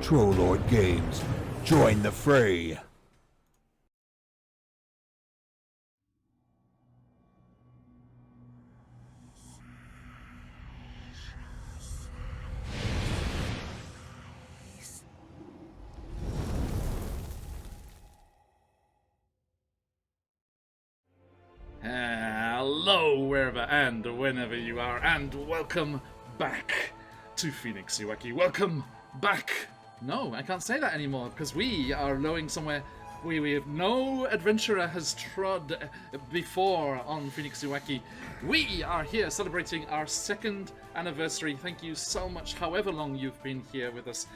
Trollord Games. Join the fray. Hello, wherever and whenever you are, and welcome back to Phoenix Iwaki. Welcome back. No, I can't say that anymore because we are going somewhere we have no adventurer has trod before on Phoenix Iwaki. We are here celebrating our 2nd anniversary. Thank you so much, however long you've been here with us.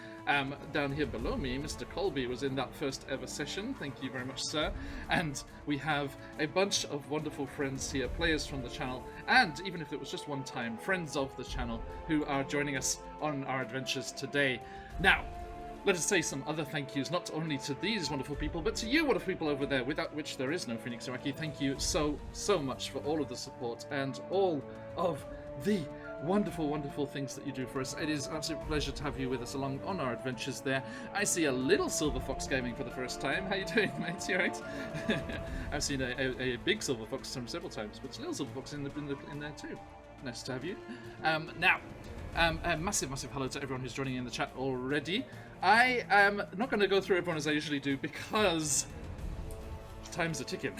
Down here below me, Mr. Colby was in that first ever session. Thank you very much, sir. And we have a bunch of wonderful friends here, players from the channel, and even if it was just one time, friends of the channel who are joining us on our adventures today. Now, let us say some other thank yous, not only to these wonderful people, but to you wonderful people over there, without which there is no Phoenix Iwaki. Thank you so much for all of the support and all of the wonderful things that you do for us. It is an absolute pleasure to have you with us along on our adventures there. I see a little Silver Fox gaming for the first time. How you doing, mate? You alright? I've seen a big Silver Fox several times, but little Silver Fox in there too. Nice to have you. Now, a massive hello to everyone who's joining in the chat already. I am not going to go through everyone as I usually do because time's are ticking.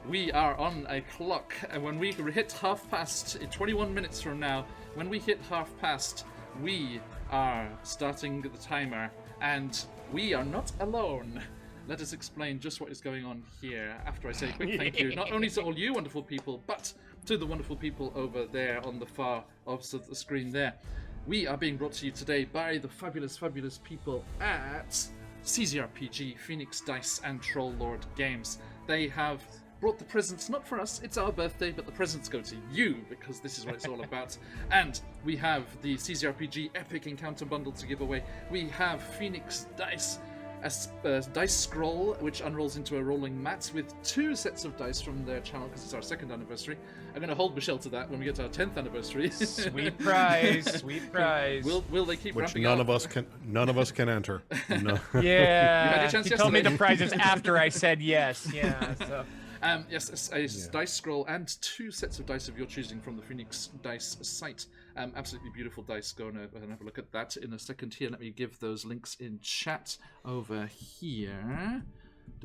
We are on a clock, and when we hit past, in 21 minutes from now, when we hit past, we are starting the timer, and we are not alone. Let us explain just what is going on here after I say a quick thank you, not only to all you wonderful people, but to the wonderful people over there on the far opposite of the screen there. We are being brought to you today by the fabulous people at CZRPG, Phoenix Dice, and Trollord Games. They have brought the presents, not for us, it's our birthday, but the presents go to you, because this is what it's all about. And we have the CZRPG Epic Encounter Bundle to give away. We have Phoenix Dice, a dice scroll which unrolls into a rolling mat with 2 sets of dice from their channel because it's our 2nd anniversary. I'm going to hold Michelle to that when we get to our 10th anniversary. Sweet prize. Will they keep which ramping none up? None of us can enter. No. Yeah, chance he told me yesterday. the prizes after I said yes. Yeah, so. Yes, a dice scroll and 2 sets of dice of your choosing from the Phoenix Dice site. Absolutely beautiful dice. Go and have a look at that in a second here. Let me give those links in chat over here.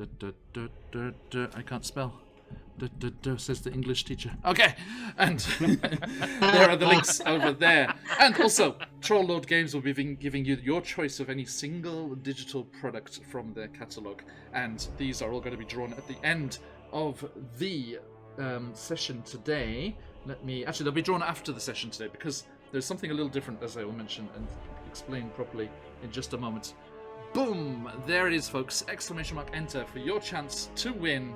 I can't spell. Says the English teacher. Okay, and there are the links over there. And also, Trollord Games will be giving you your choice of any single digital product from their catalogue. And these are all going to be drawn at the end of the session today. They'll be drawn after the session today because there's something a little different, as I will mention and explain properly in just a moment. Boom! There it is, folks. Exclamation mark enter for your chance to win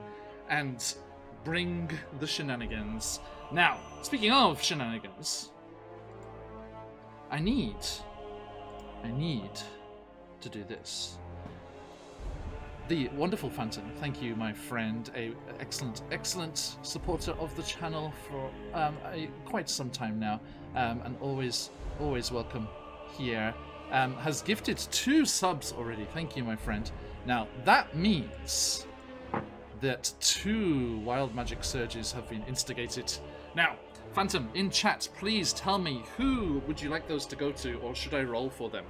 and bring the shenanigans. Now, speaking of shenanigans, I need to do this. The wonderful Phantom, thank you, my friend, a excellent supporter of the channel for quite some time now, and always welcome here. Has gifted 2 subs already. Thank you, my friend. Now that means that 2 Wild Magic Surges have been instigated. Now, Phantom, in chat, please tell me who would you like those to go to, or should I roll for them?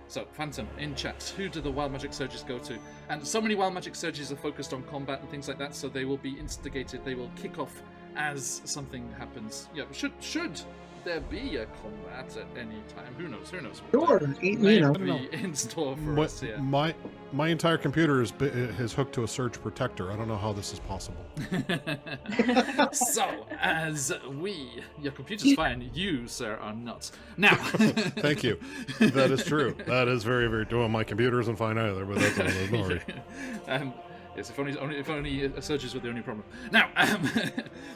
So, Phantom, in chat, who do the Wild Magic Surges go to? And so many Wild Magic Surges are focused on combat and things like that, so they will be instigated, they will kick off as something happens. Yeah, should there be a combat at any time? Who knows? Sure, May be in store for us here. My entire computer is hooked to a surge protector. I don't know how this is possible. So, your computer's fine, you, sir, are not. Now, Thank you. That is true. That is very, very true. Well, my computer isn't fine either, but that's another story. Yes, if only surges were the only problem. Now,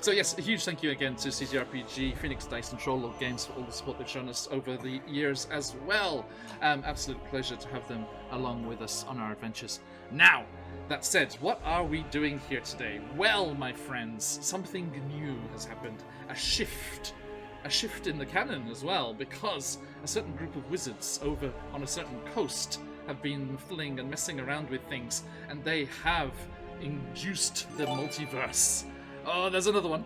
so yes, a huge thank you again to CZRPG, Phoenix Dice, and Trollord Games for all the support they've shown us over the years as well. Absolute pleasure to have them along with us on our adventures. Now, that said, what are we doing here today? Well, my friends, something new has happened. A shift a shift in the canon as well, because a certain group of wizards over on a certain coast have been fiddling and messing around with things, and they have induced the multiverse. Oh, there's another one.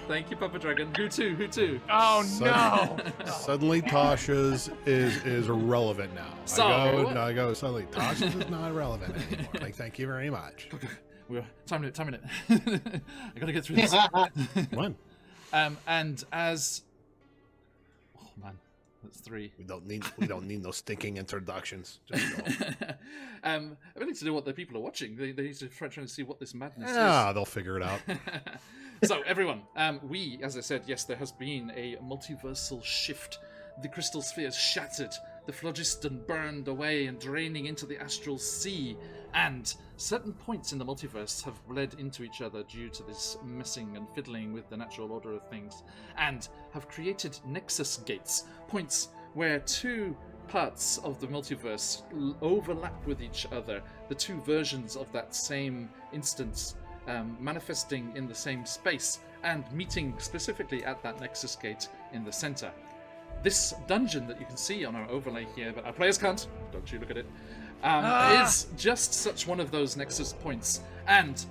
Thank you, Papa Dragon. Who to? Who to? Oh no! Suddenly Tasha's is irrelevant now. So- I go, suddenly Tasha's is not relevant anymore. Like, thank you very much. Time minute. I gotta get through this. One. And as... Oh, man. That's 3. We don't need no stinking introductions. Just go. I need to know what the people are watching. They need to try to see what this madness Yeah, they'll figure it out. is. So, everyone, we, as I said, yes, there has been a multiversal shift. The crystal sphere shattered, the phlogiston burned away and draining into the astral sea, and certain points in the multiverse have bled into each other due to this messing and fiddling with the natural order of things, and have created nexus gates, points where 2 parts of the multiverse overlap with each other, the 2 versions of that same instance manifesting in the same space and meeting specifically at that nexus gate in the center. This dungeon that you can see on our overlay here, but our players can't, don't you look at it, is just such one of those nexus points, and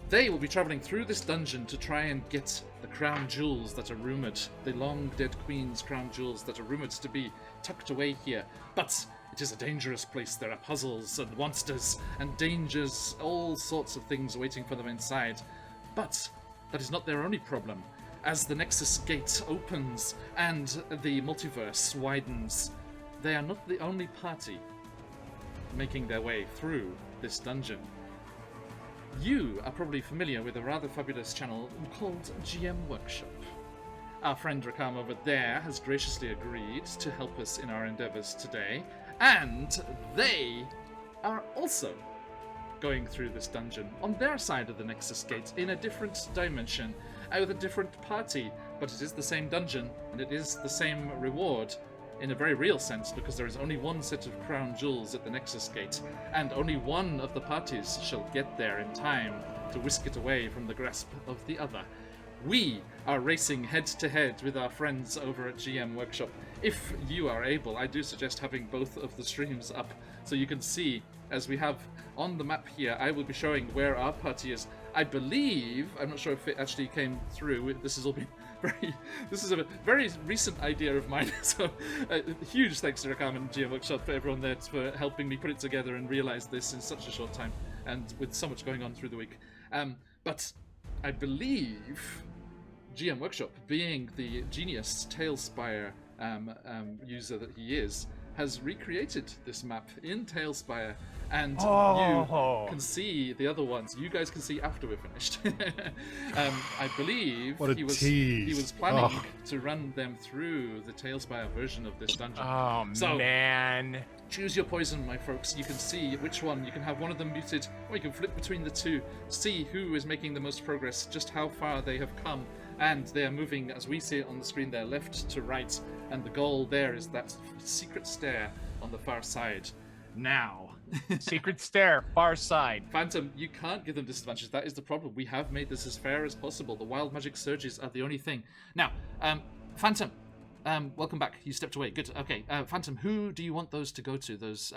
they will be traveling through this dungeon to try and get the crown jewels that are rumored, the long dead queen's crown jewels that are rumored to be tucked away here. But it is a dangerous place. There are puzzles and monsters and dangers, all sorts of things waiting for them inside. But that is not their only problem. As the Nexus Gate opens and the multiverse widens, they are not the only party making their way through this dungeon. You are probably familiar with a rather fabulous channel called GM Workshop. Our friend Rakam over there has graciously agreed to help us in our endeavors today, and they are also going through this dungeon on their side of the Nexus Gate in a different dimension, with a different party, but it is the same dungeon and it is the same reward in a very real sense, because there is only one set of crown jewels at the Nexus Gate, and only one of the parties shall get there in time to whisk it away from the grasp of the other. We are racing head to head with our friends over at GM Workshop. If you are able, I do suggest having both of the streams up so you can see, as we have on the map here, I will be showing where our party is. I believe, I'm not sure if it actually came through, this has all been this is a very recent idea of mine, so huge thanks to Rakam and GM Workshop for everyone there for helping me put it together and realize this in such a short time, and with so much going on through the week. But I believe GM Workshop, being the genius Tailspire user that he is, has recreated this map in Tailspire, and you can see the other ones. You guys can see after we're finished. I believe What a he was tease. planning to run them through the Tailspire version of this dungeon. Oh So- man! Choose your poison, my folks. You can see which one. You can have one of them muted, or you can flip between the two. See who is making the most progress, just how far they have come. And they are moving, as we see it on the screen there, left to right. And the goal there is that secret stair on the far side. Now, Secret stair, far side. Phantom, you can't give them disadvantages. That is the problem. We have made this as fair as possible. The wild magic surges are the only thing. Now, Phantom, welcome back. You stepped away. Good. Okay, Phantom, who do you want those to go to? Those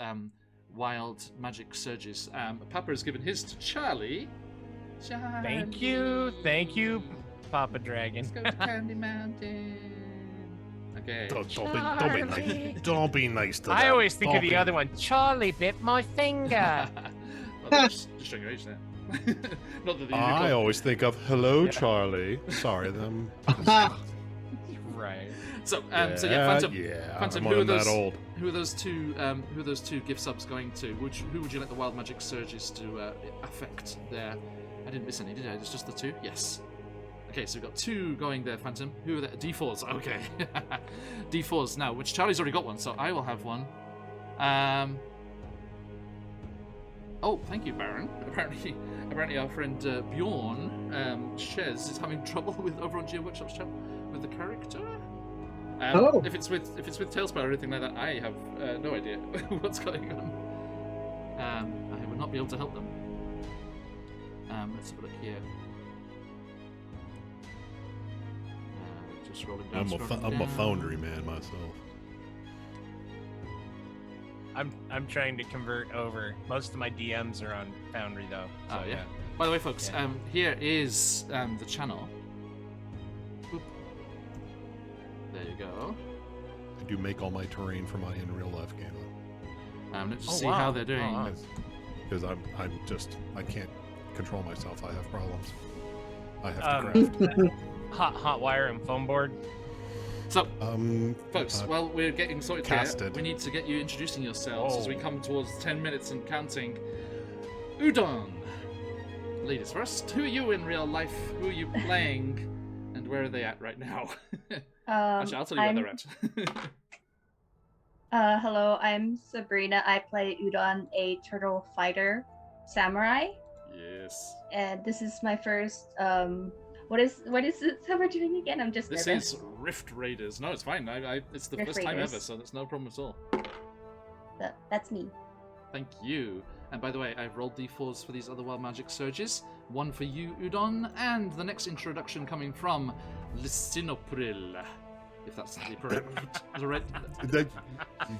wild magic surges. Papa has given his to Charlie. Thank you, Papa Dragon. Let's go to Candy Mountain. Okay. Don't be nice to them. I always think of Don't the be- other one. Charlie bit my finger. Well, just showing your age there. Not that the I unicorn. always think of hello, Charlie. Sorry, them. Right. So yeah, Phantom. Yeah, Phantom, I'm not that old. Who are those two? Who are those two gift subs going to? Who would you like the wild magic surges to affect there? I didn't miss any, did I? It's just the two. Yes. Okay, so we've got two going there, Phantom. Who are the D4s? Okay. D4s now, which Charlie's already got one, so I will have one. Oh, thank you, Baron. Apparently our friend Bjorn Shez is having trouble with over on GM Workshop's channel with the character. Oh. If it's with Tailspire or anything like that, I have no idea what's going on. I would not be able to help them. Let's have a look here. scrolling down. I'm scrolling a down. Foundry man myself. I'm trying to convert over. Most of my DMs are on Foundry though. Oh so, yeah. By the way, folks, Yeah. here is the channel. Boop. There you go. I do make all my terrain for my in real life game Let's Oh, see wow. how they're doing. Oh, wow. because I can't control myself. I have problems. I have Um, to craft. Hot wire and foam board. So, folks, uh, while we're getting sorted here, casted. we need to get you introducing yourselves as we Oh. come towards 10 minutes and counting. Udon! Ladies first, who are you in real life? Who are you playing? And where are they at right now? Actually, I'll tell you where they're at. Hello, I'm Sabrina. I play Udon, a turtle fighter samurai, Yes. and this is my first. What is it that we're doing again? I'm just This nervous. is Rift Raiders. No, it's fine. It's the Rift first time Raiders. ever, so that's no problem at all. That's me. Thank you. And by the way, I've rolled d4s for these other Wild Magic Surges. One for you, Udon, and the next introduction coming from Lysinopril. If that's the correct.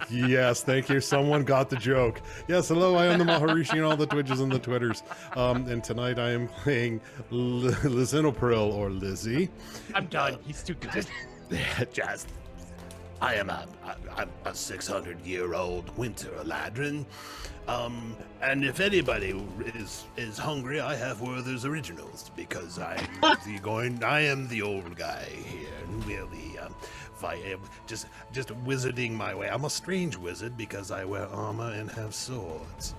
Yes, thank you. Someone got the joke. Yes, hello, I am the Maharishi and all the Twitches and the Twitters. And tonight I am playing Lizinopril, or Lizzie. I'm done. He's too good. I am a 600-year-old winter Eladrin. And if anybody is hungry, I have Werther's Originals because I am the old guy here, really just wizarding my way. I'm a strange wizard because I wear armor and have swords.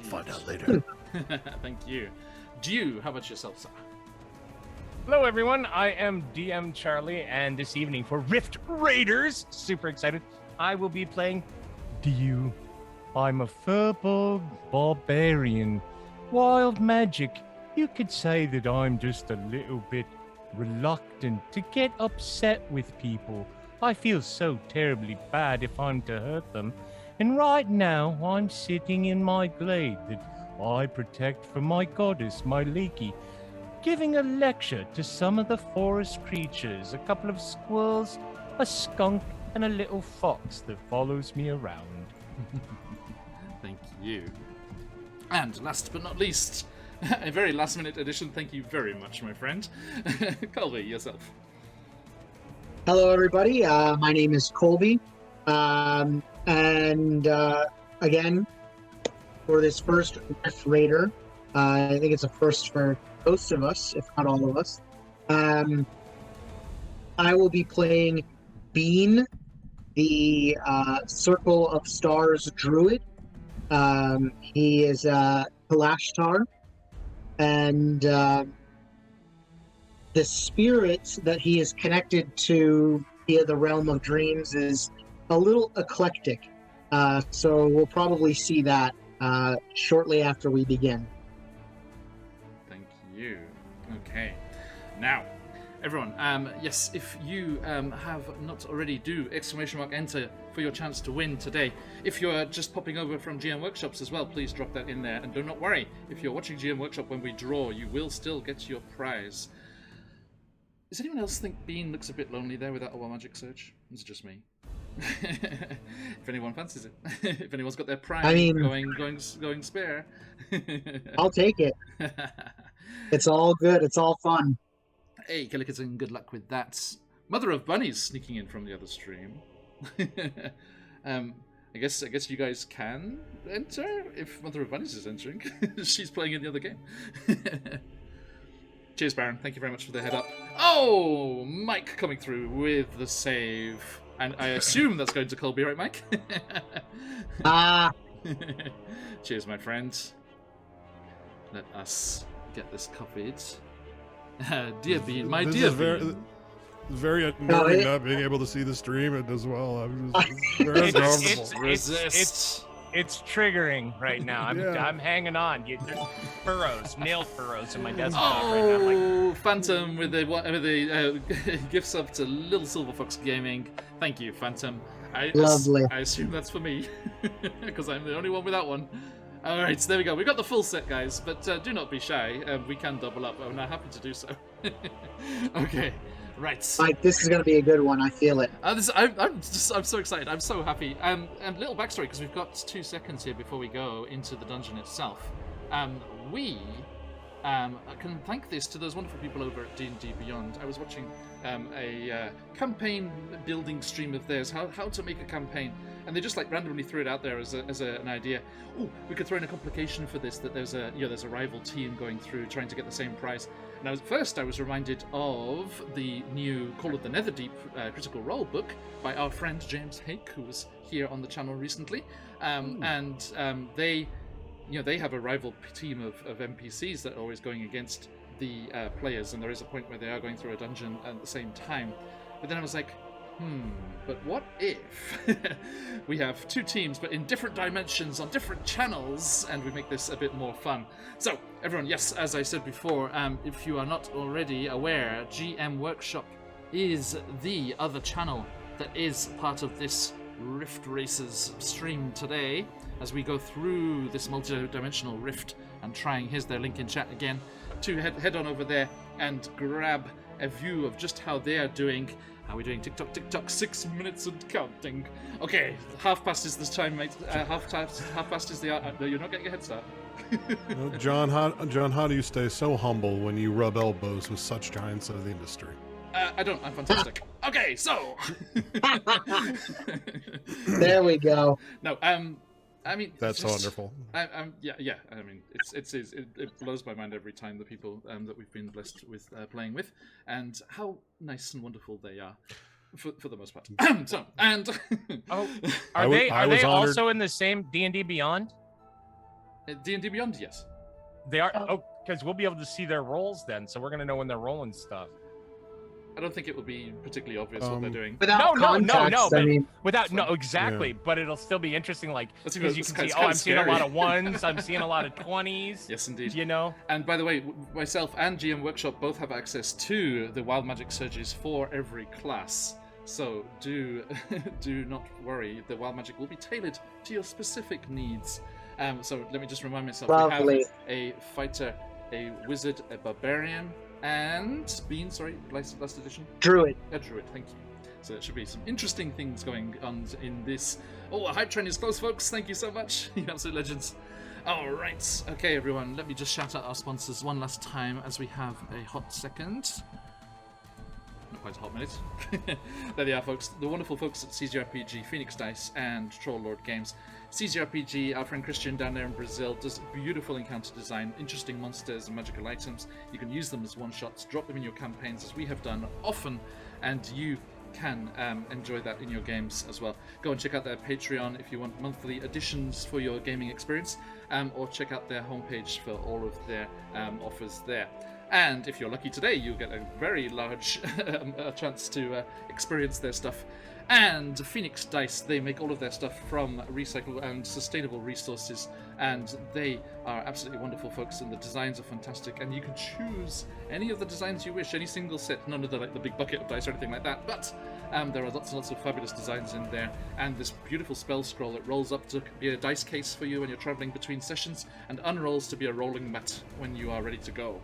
Find out later. Thank you. Dew, how about yourself, sir? Hello, everyone. I am DM Charlie, and this evening for Rift Raiders, super excited, I will be playing Dew. I'm a furball barbarian. Wild magic. You could say that I'm just a little bit reluctant to get upset with people. I feel so terribly bad if I'm to hurt them. And right now, I'm sitting in my glade that I protect from my goddess, Myliki, giving a lecture to some of the forest creatures, a couple of squirrels, a skunk, and a little fox that follows me around. Thank you. And last but not least, a very last minute addition, thank you very much, my friend. Colby, yourself. Hello, everybody. My name is Colby. Again, for this first Rift Raider, I think it's a first for most of us, if not all of us. I will be playing Bean, the Circle of Stars druid. He is Kalashtar, and the spirit that he is connected to via the Realm of Dreams is a little eclectic. So we'll probably see that shortly after we begin. Thank you. Okay. Now, everyone, yes, if you have not already, do !enter for your chance to win today. If you're just popping over from GM Workshops as well, please drop that in there. And do not worry, if you're watching GM Workshop when we draw, you will still get your prize. Does anyone else think Bean looks a bit lonely there without a Wild Magic Surge? Is it just me? If anyone fancies it. If anyone's got their prime I mean- going spare. I'll take it. It's all good. It's all fun. Hey, Killikazin, good luck with that. Mother of Bunnies sneaking in from the other stream. I guess you guys can enter if Mother of Bunnies is entering. She's playing in the other game. Cheers, Baron. Thank you very much for the head up. Oh, Mike coming through with the save. And I assume that's going to Colby, right, Mike? Cheers, my friend. Let us get this copied. Dear Bean, my This dear is Bean. very unnerving not being able to see the stream as well. I'm just very uncomfortable. Resist. It's triggering right now. Yeah. I'm hanging on. There's furrows, nail furrows in my desktop right now. Like, Oh, Phantom with the gift sub to Little Silver Fox Gaming. Thank you, Phantom. Lovely. I assume that's for me because I'm the only one without one. All right, so there we go. We got the full set, guys, but do not be shy. We can double up. I'm now happy to do so. Okay, Right. Like, this is going to be a good one. I feel it. I'm so excited. I'm so happy. And little backstory, because we've got 2 seconds here before we go into the dungeon itself. We can thank this to those wonderful people over at D&D Beyond. I was watching a campaign building stream of theirs, how to make a campaign, and they just like randomly threw it out there as an idea. Oh, we could throw in a complication for this, that there's a rival team going through trying to get the same prize. And I was reminded of the new Call of the Netherdeep Critical Role book by our friend James Hake, who was here on the channel recently, they have a rival team of NPCs that are always going against the players, and there is a point where they are going through a dungeon at the same time. But then I was like, but what if we have 2 teams but in different dimensions on different channels, and we make this a bit more fun? So, everyone, yes, as I said before, if you are not already aware, GM Workshop is the other channel that is part of this Rift Races stream today, as we go through this multi-dimensional rift and trying. Here's their link in chat again to head on over there and grab a view of just how they are doing. How are we doing? Tick-tock, 6 minutes and counting. Okay, half past is this time, mate. Half past is the hour. No, you're not getting a head start. John, how do you stay so humble when you rub elbows with such giants of the industry? I don't. I'm fantastic. Okay, so. There we go. No, I mean, that's wonderful. Yeah. I mean, it blows my mind every time the people that we've been blessed with playing with, and how nice and wonderful they are, for the most part. So, and are they honored. also in the same D&D Beyond? D&D Beyond, yes. They are. Oh, because we'll be able to see their rolls then, so we're gonna know when they're rolling stuff. I don't think it will be particularly obvious what they're doing. Without context, I mean, exactly. Yeah. But it'll still be interesting, like, That's because you it's can see, kind I'm of seeing a scary. lot of 1s, I'm seeing a lot of 20s. Yes, indeed. You know? And by the way, myself and GM Workshop both have access to the Wild Magic Surges for every class. So do not worry. The Wild Magic will be tailored to your specific needs. So let me just remind myself. Lovely. We have a fighter, a wizard, a barbarian, and Bean, sorry, last edition. Druid. A druid, thank you. So there should be some interesting things going on in this. Oh, a hype train is close, folks. Thank you so much. You absolute legends. All right. Okay, everyone. Let me just shout out our sponsors one last time as we have a hot second. Not quite a hot minute. There they are, folks. The wonderful folks at CZRPG, Phoenix Dice, and Troll Lord Games. CZRPG, our friend Christian down there in Brazil, does beautiful encounter design, interesting monsters and magical items. You can use them as one-shots, drop them in your campaigns, as we have done often, and you can enjoy that in your games as well. Go and check out their Patreon if you want monthly additions for your gaming experience, or check out their homepage for all of their offers there. And if you're lucky today, you'll get a very large chance to experience their stuff. And Phoenix Dice, they make all of their stuff from recycled and sustainable resources, and they are absolutely wonderful folks, and the designs are fantastic, and you can choose any of the designs you wish, any single set, none of the big bucket of dice or anything like that, but there are lots and lots of fabulous designs in there, and this beautiful spell scroll that rolls up to be a dice case for you when you're traveling between sessions, and unrolls to be a rolling mat when you are ready to go.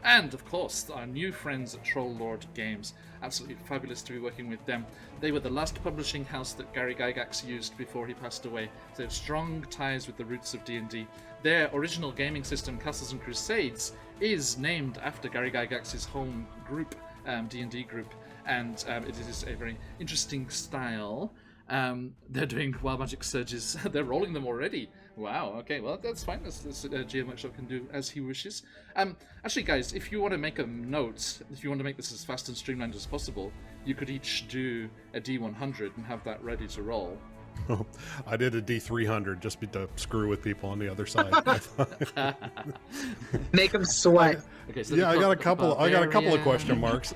And, of course, our new friends at Troll Lord Games. Absolutely fabulous to be working with them. They were the last publishing house that Gary Gygax used before he passed away. So they have strong ties with the roots of D&D. Their original gaming system, Castles and Crusades, is named after Gary Gygax's home group, D&D group. And it is a very interesting style. They're doing Wild Magic Surges. They're rolling them already. Wow, okay, well, that's fine. GM Workshop can do as he wishes. Actually, guys, if you want to make a note, if you want to make this as fast and streamlined as possible, you could each do a D100 and have that ready to roll. I did a D300 just to screw with people on the other side. Make them sweat. Okay, so Yeah, I got a couple of question marks.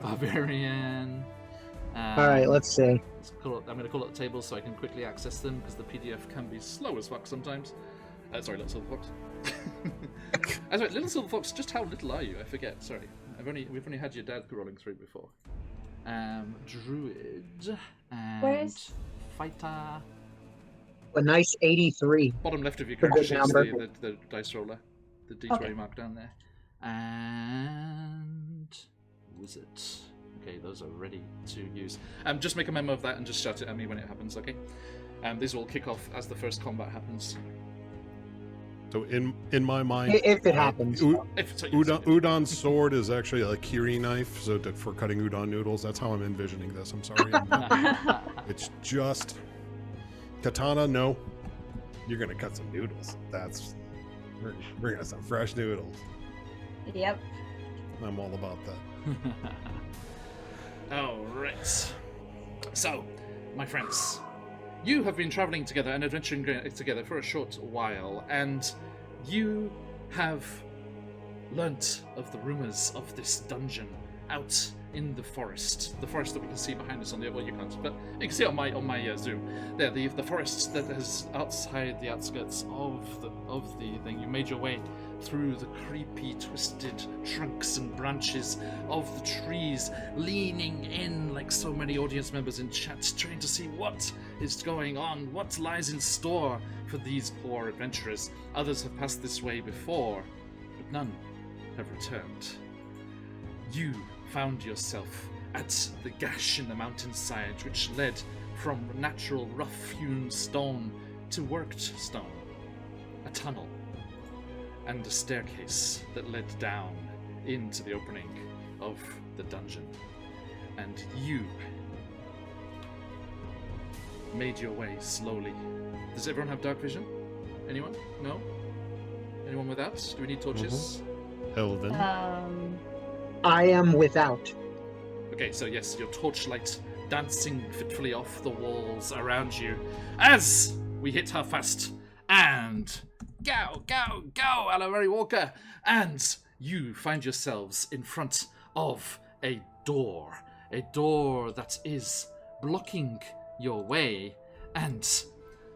Barbarian. All right, let's see. I'm going to call it a table so I can quickly access them, because the PDF can be slow as fuck sometimes. Sorry, Little Silver Fox. Sorry, Little Silver Fox, just how little are you? I forget, sorry. We've only had your dad rolling through before. Druid and Where's- fighter. A nice 83. Bottom left of your Good character sheet is number. the dice roller. The D20 Okay. mark down there. And wizard. Okay, those are ready to use. Just make a memo of that and just shout it at me when it happens, okay? These will kick off as the first combat happens. So in my mind, If it happens. Udon's sword is actually a kiri knife, so for cutting udon noodles. That's how I'm envisioning this. I'm sorry. It's just katana. No, you're gonna cut some noodles. We're gonna some fresh noodles. Yep. I'm all about that. Alright. So, my friends, you have been traveling together and adventuring together for a short while, and you have learnt of the rumors of this dungeon out in the forest that we can see behind us on the, well, you can't, but you can see on my zoom there, the forest that is outside the outskirts of the thing. You made your way through the creepy twisted trunks and branches of the trees, leaning in like so many audience members in chat, trying to see what is going on, what lies in store for these poor adventurers. Others have passed this way before, but none have returned. You found yourself at the gash in the mountainside, which led from natural rough-hewn stone to worked stone, a tunnel, and a staircase that led down into the opening of the dungeon. And you made your way slowly. Does everyone have dark vision? Anyone? No? Anyone without? Do we need torches? Elvin. I am without. Okay, so yes, your torchlight dancing fitfully off the walls around you as we hit her fast. And go, Alawari Walker! And you find yourselves in front of a door that is blocking your way, and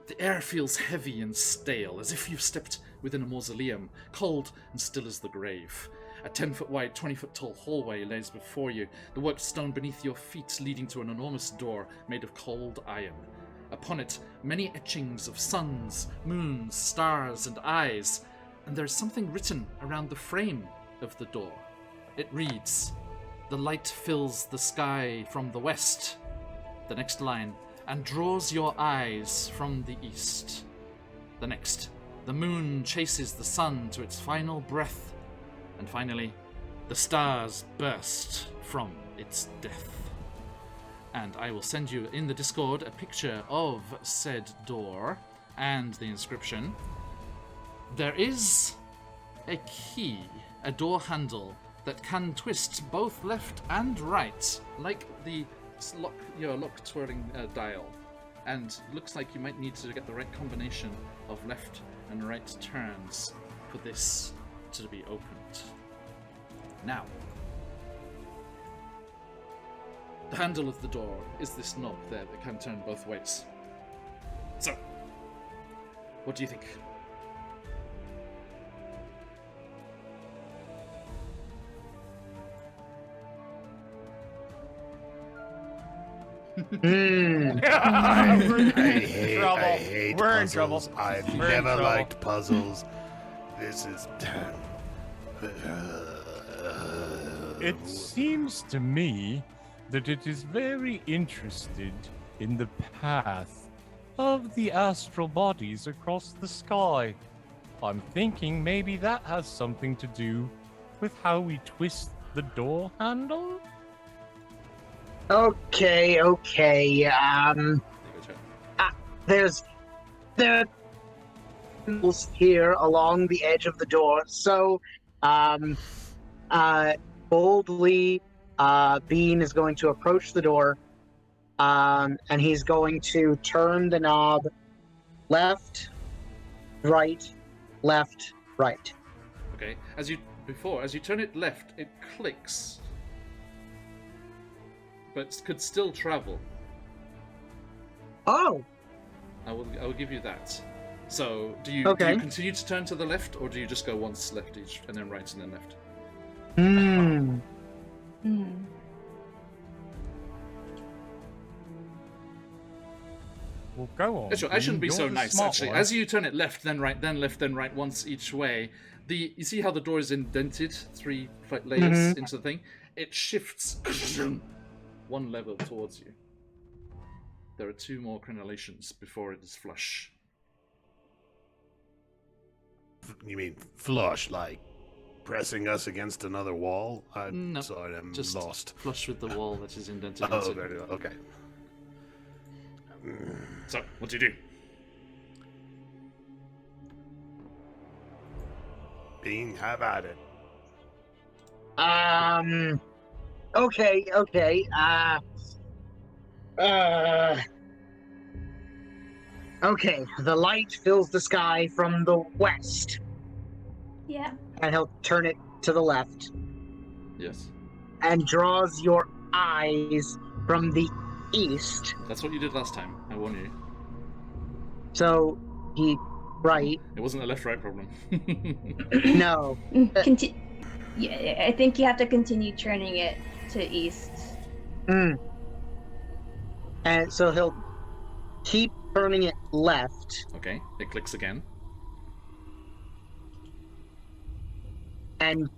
the air feels heavy and stale, as if you've stepped within a mausoleum, cold and still as the grave. A 10-foot wide, 20-foot tall hallway lays before you, the worked stone beneath your feet leading to an enormous door made of cold iron. Upon it, many etchings of suns, moons, stars, and eyes, and there is something written around the frame of the door. It reads, "The light fills the sky from the west." The next line, "and draws your eyes from the east." The next, "The moon chases the sun to its final breath." And finally, "The stars burst from its death." And I will send you in the Discord a picture of said door and the inscription. There is a key, a door handle that can twist both left and right, like the lock twirling dial. And looks like you might need to get the right combination of left and right turns for this to be opened. Now, the handle of the door is this knob there that can turn both ways. So, what do you think? I hate We're in puzzles. trouble. I've We're in never trouble. liked puzzles. This is. It seems to me that it is very interested in the path of the astral bodies across the sky. I'm thinking maybe that has something to do with how we twist the door handle? Okay. There you go, Chad. There are here along the edge of the door. So, boldly, Bean is going to approach the door, and he's going to turn the knob left, right, left, right. Okay, as you turn it left, it clicks, but could still travel. Oh, I will give you that. So, do you continue to turn to the left, or do you just go once left each, and then right, and then left? Well, go on. I shouldn't be You're so the nice, smart actually. one. As you turn it left, then right, then left, then right, once each way, you see how the door is indented 3 layers into the thing? it shifts one level towards you. There are 2 more crenellations before it is flush. You mean flush, like pressing us against another wall? I'm No, sorry, I'm just lost. flush with the wall that is indented Oh, into. very well. Okay. So, what do you do? Bean, have at it. Okay. Okay. The light fills the sky from the west, Yeah. and he'll turn it to the left, Yes. and draws your eyes from the east. That's what you did last time. I warn you. So he, right? It wasn't a left-right problem. No. Yeah, I think you have to continue turning it to east. And so he'll keep turning it left, Okay, it clicks again. and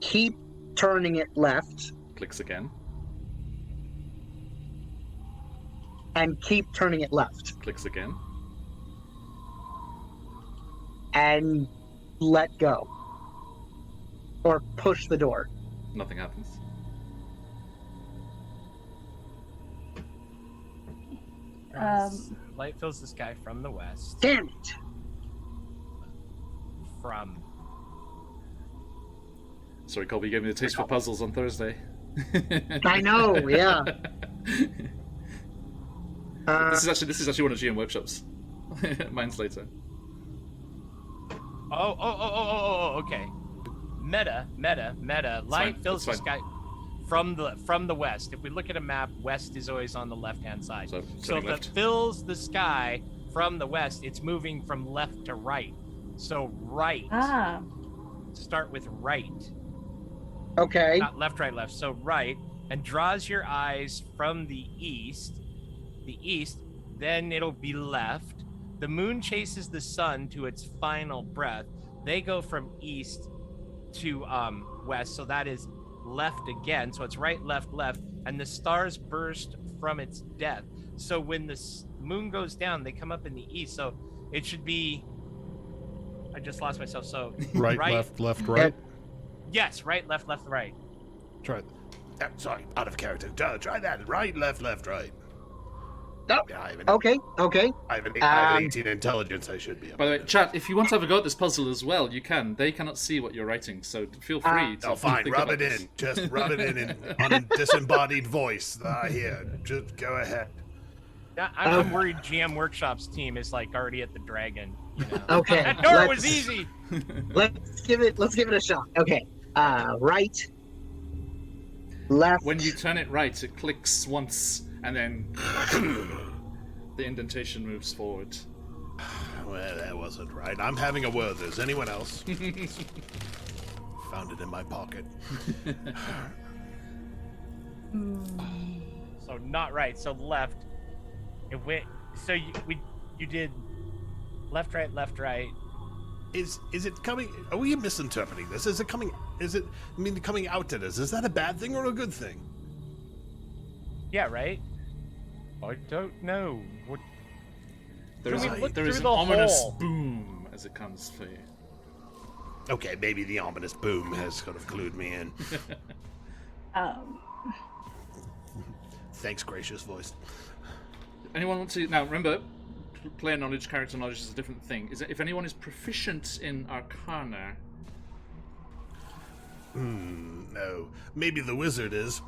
keep turning it left, Clicks again. and keep turning it left, Clicks again. and let go. Or push the door. Nothing happens. Light fills the sky from the west. Damn it! From. Sorry, Colby, you gave me the taste for puzzles on Thursday. I know, yeah. This is actually one of GM workshops. Mine's later. Oh, okay. Meta. Light fine, fills the it's sky from the west. If we look at a map, west is always on the left-hand side. So, So turning if left. it fills the sky from the west, it's moving from left to right. So right. Ah. Start with right. Okay. Not left, right, left. So right, and draws your eyes from the east, then it'll be left. The moon chases the sun to its final breath. They go from east to west, so that is left again. So it's right, left, and the stars burst from its death. So when the moon goes down, they come up in the east. So it should be. I just lost myself. So Right, left, right. Yes, right, left, right. Try it. Sorry, out of character. Try that. Right, left, right. Oh, Yeah, I have okay. I have an 18 intelligence. I should be able By the way, chat, if you want to have a go at this puzzle as well, you can. They cannot see what you're writing, so feel free to Oh, fine. think Rub about it this. in. Just rub it in on a disembodied voice. Here. Just go ahead. Yeah, I'm worried GM Workshop's team is like already at the dragon. You know? Okay. That door was easy. Let's give it a shot. Okay. Right. Left. When you turn it right, it clicks once, and then the indentation moves forward. Well, that wasn't right. I'm having a word. There's anyone else? Found it in my pocket. So not right. So left. It went. So you did left, right. Is it coming? Are we misinterpreting this? Is it coming? Coming out at us? Is that a bad thing or a good thing? Yeah, right. I don't know. What? There is, Can we look there is through an the ominous hole? boom as it comes for you. Okay, maybe the ominous boom has sort of clued me in. Thanks, gracious voice. Anyone want to... Now, remember, player knowledge, character knowledge is a different thing. Is that if anyone is proficient in Arcana... No, maybe the wizard is.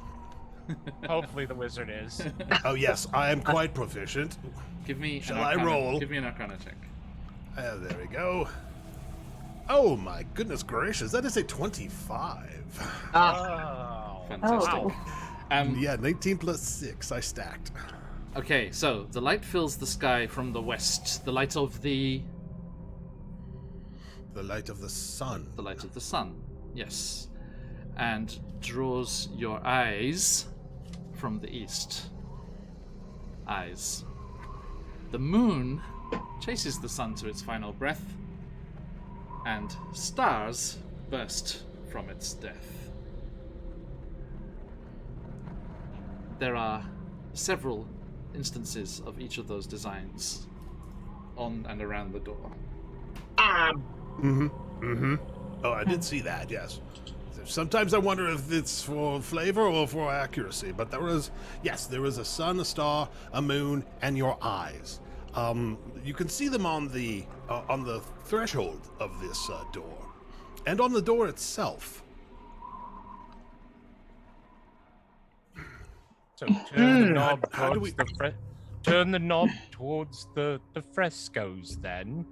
Hopefully the wizard is. Oh yes, I am quite proficient. Give me Shall an I Arcana, roll? Give me an Arcana check. There we go. Oh my goodness gracious, that is a 25. Oh. Fantastic. Oh. Yeah, 19 plus 6, I stacked. Okay, so the light fills the sky from the west. The light of the... The light of the sun. The light of the sun. Yes. And draws your eyes from the east. Eyes. The moon chases the sun to its final breath, and stars burst from its death. there are several instances of each of those designs on and around the door. Oh, I did see that, yes. Sometimes I wonder if it's for flavor or for accuracy, but there was a sun, a star, a moon, and your eyes. You can see them on the threshold of this door, and on the door itself. So turn the knob How do towards we- turn the knob towards the frescoes then.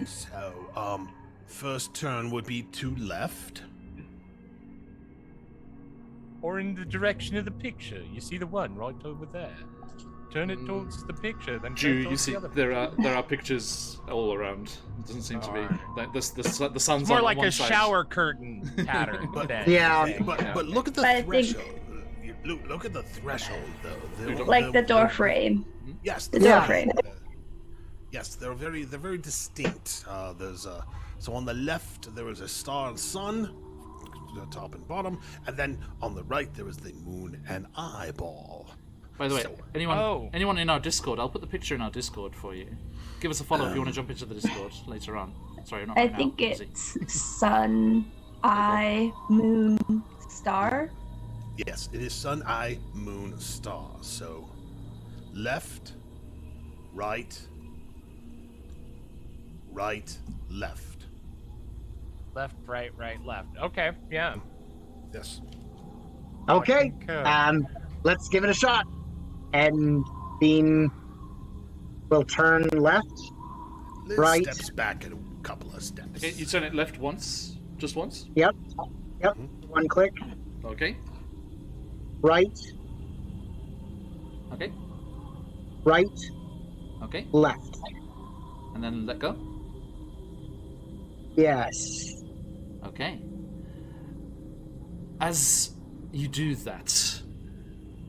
So, first turn would be to left. Or in the direction of the picture. You see the one right over there. Turn it towards the picture, then turn Jew, you towards see, the other. there are pictures all around. It doesn't seem to be like the sun's It's more on like one a side. shower curtain pattern. then. Yeah. But look at the But I think- threshold. Look at the threshold, though. Like the door frame. Yes, The door frame. Yes, they're very distinct. So on the left there is a star and sun, the top and bottom, and then on the right there is the moon and eyeball. By the way, So- anyone in our Discord, I'll put the picture in our Discord for you. Give us a follow if you want to jump into the Discord later on. Sorry, not I right now, think busy. it's sun, eye, moon, star. Yes, it is sun, eye, moon, star. So left, right, left. Left, right, left. Okay, yeah. Yes. Okay. Okay. Let's give it a shot. And Bean will turn left. Liz Right. steps back a couple of steps. Okay, you turn it left once, just once. Yep. One click. Okay, Right, okay, right, okay, left. and then let go. Yes. Okay. As you do that,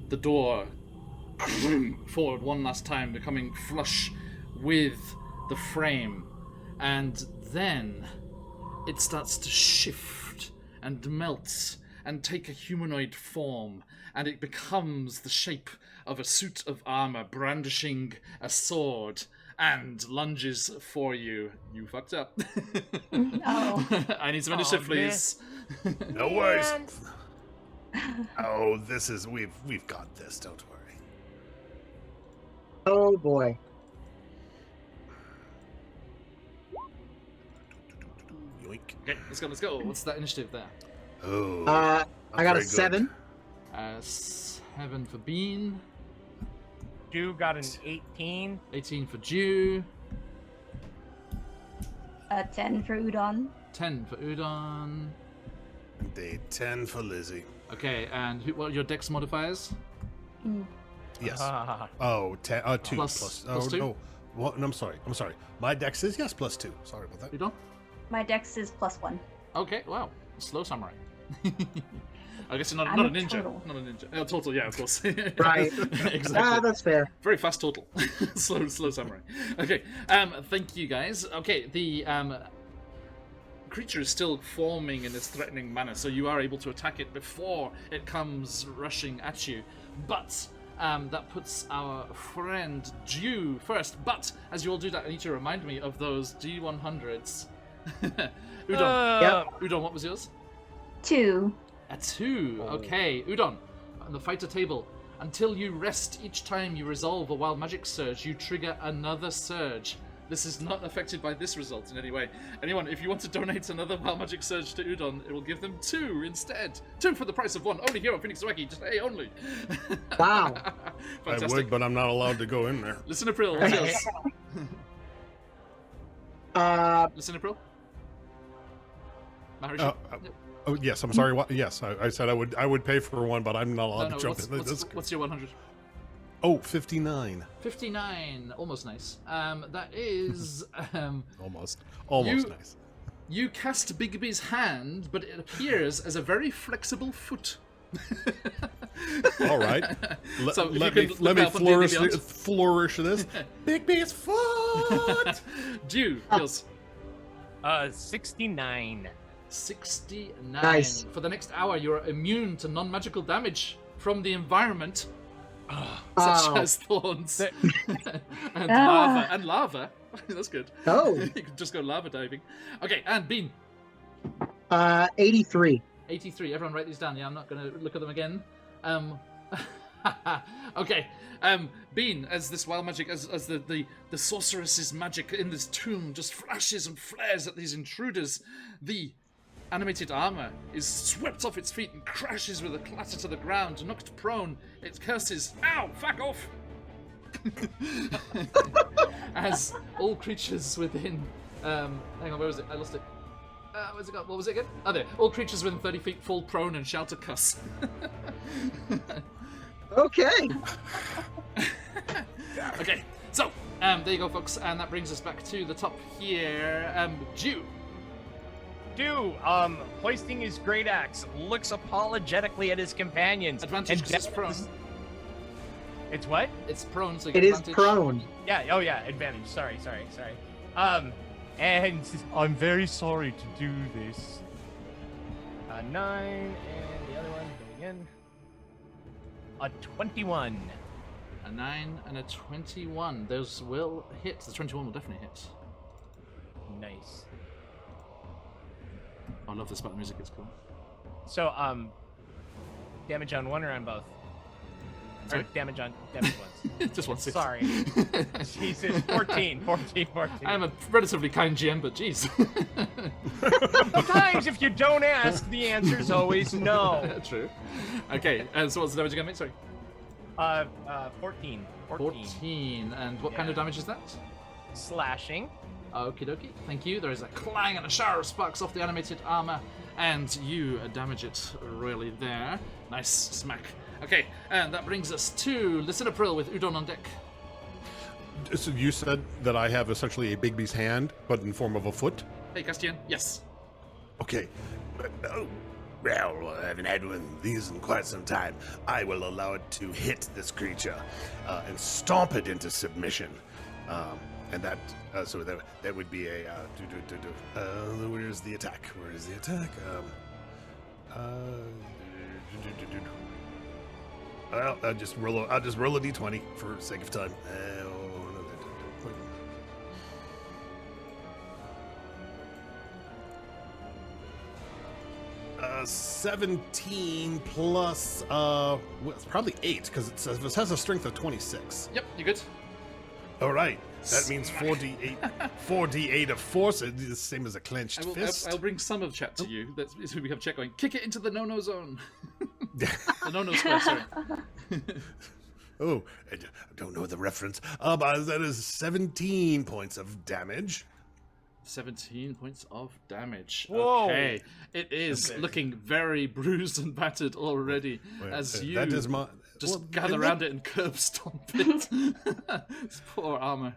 the door forward one last time, becoming flush with the frame, and then it starts to shift and melt and take a humanoid form, and it becomes the shape of a suit of armor brandishing a sword and lunges for you. You fucked up. Oh. I need some initiative, Oh, man. please. No worries. Oh, we've got this. Don't worry. Oh boy. Yoink. Okay, let's go. What's that initiative there? Oh. I got a very good. 7. 7 for Bean, Jew got an 18. 18 for Jew, 10 for udon. 10 for Udon. Indeed, 10 for Lizzie. Okay, and what are your dex modifiers? Yes. Ah, Oh, 10, 2 Plus- oh, plus 2? no. What? No, I'm sorry. My dex is yes plus 2. Sorry about that. Udon? My dex is +1. Okay, wow. Slow samurai. I guess you're not I'm a a ninja. turtle. Not a ninja. Total, yeah, of course. Right. Exactly. That's fair. Very fast total. slow samurai. Okay, thank you guys. Okay, the creature is still forming in this threatening manner, so you are able to attack it before it comes rushing at you. But that puts our friend Jew first. But as you all do that, I need to remind me of those D100s. Udon. Udon, what was yours? 2. A 2. Okay, Udon, on the fighter table. Until you rest each time you resolve a wild magic surge, you trigger another surge. This is not affected by this result in any way. Anyone, if you want to donate another wild magic surge to Udon, it will give them 2 instead. 2 for the price of 1. Only here on Phoenix Wacky, just A only. Wow. I Fantastic. would, but I'm not allowed to go in there. Listen, April, what's yours? Listen, April. Maharishi? Yep. Oh yes, I'm sorry. What? Yes, I said I would pay for one, but I'm not allowed to jump in this. What's your 100? Oh, 59. 59. Almost nice. That is... Almost You- nice. You cast Bigby's hand, but it appears as a very flexible foot. All right. So if you let could me look up on D&D Beyond. flourish this. Bigby's foot. Dew, yours. 69. 69. Nice. For the next hour, you're immune to non-magical damage from the environment, such Oh. as thorns and Ah. lava. That's good. Oh. You can just go lava diving. Okay, and Bean. 83. 83. Everyone write these down. Yeah, I'm not going to look at them again. Okay. Bean, as this wild magic, as the sorceress's magic in this tomb just flashes and flares at these intruders, the animated armor is swept off its feet and crashes with a clatter to the ground, knocked prone. It curses, "Ow! Fuck off!" As all creatures within, hang on, where was it? I lost it. Where's it gone? What was it again? Oh, there. All creatures within 30 feet fall prone and shout a cuss. Okay. Okay, so there you go, folks, and that brings us back to the top here. Jew. Hoisting his great axe, looks apologetically at his companions. Advantage and 'cause it's prone. It's what? It's prone, so you get It is advantage. prone. Yeah, oh yeah, advantage. Sorry. And I'm very sorry to do this. 9, and the other one, go again. A 21. A 9 and a 21. Those will hit. The 21 will definitely hit. Nice. I love this button music, it's cool. So, damage on one or on both? Sorry? Or damage once. Just one six. Sorry. Jesus, 14. I'm a relatively kind GM, but jeez. Sometimes if you don't ask, the answer's always no. True. Okay, so what's the damage again, mate? Sorry. 14. 14. And what kind of Yeah. damage is that? Slashing. Okie dokie. Thank you. There is a clang and a shower of sparks off the animated armor, and you damage it royally there. Nice smack. Okay, and that brings us to Lysinepril with Udon on deck. So you said that I have essentially a Bigby's hand, but in form of a foot? Hey, Castian. Yes. Okay. Oh, well, I haven't had one of these in quite some time. I will allow it to hit this creature and stomp it into submission. And that, so that would be a. Where's the attack? Where is the attack? Well, I'll just roll a d20 for sake of time. 17 plus, well, it's probably 8, because it has a strength of 26. Yep, you good? All right, that means 4d8 of force, it's the same as a clenched fist. I'll bring some of chat to you. That's who we have chat going. Kick it into the no-no zone. The no-no square, sorry. Oh, I don't know the reference. But that is 17 points of damage. 17 points of damage. Whoa. Okay. It is looking very bruised and battered already as you That is my... just gather around it and curb stomp it. This poor armor.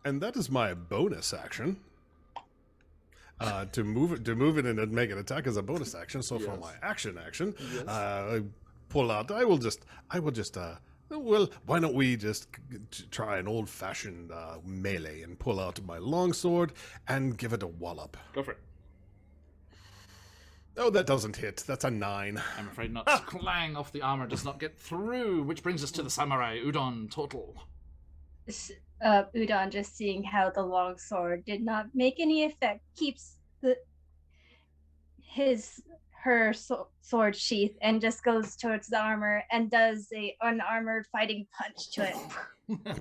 And that is my bonus action. To move it and make an attack as a bonus action. So for my action, I pull out. I will just. Well, why don't we just try an old-fashioned melee and pull out my longsword and give it a wallop? Go for it. Oh, that doesn't hit. That's a 9. I'm afraid not. Clang off the armor does not get through, which brings us to the samurai Udon total. Udon, just seeing how the longsword did not make any effect, keeps her sword sheath and just goes towards the armor and does a unarmored fighting punch to it.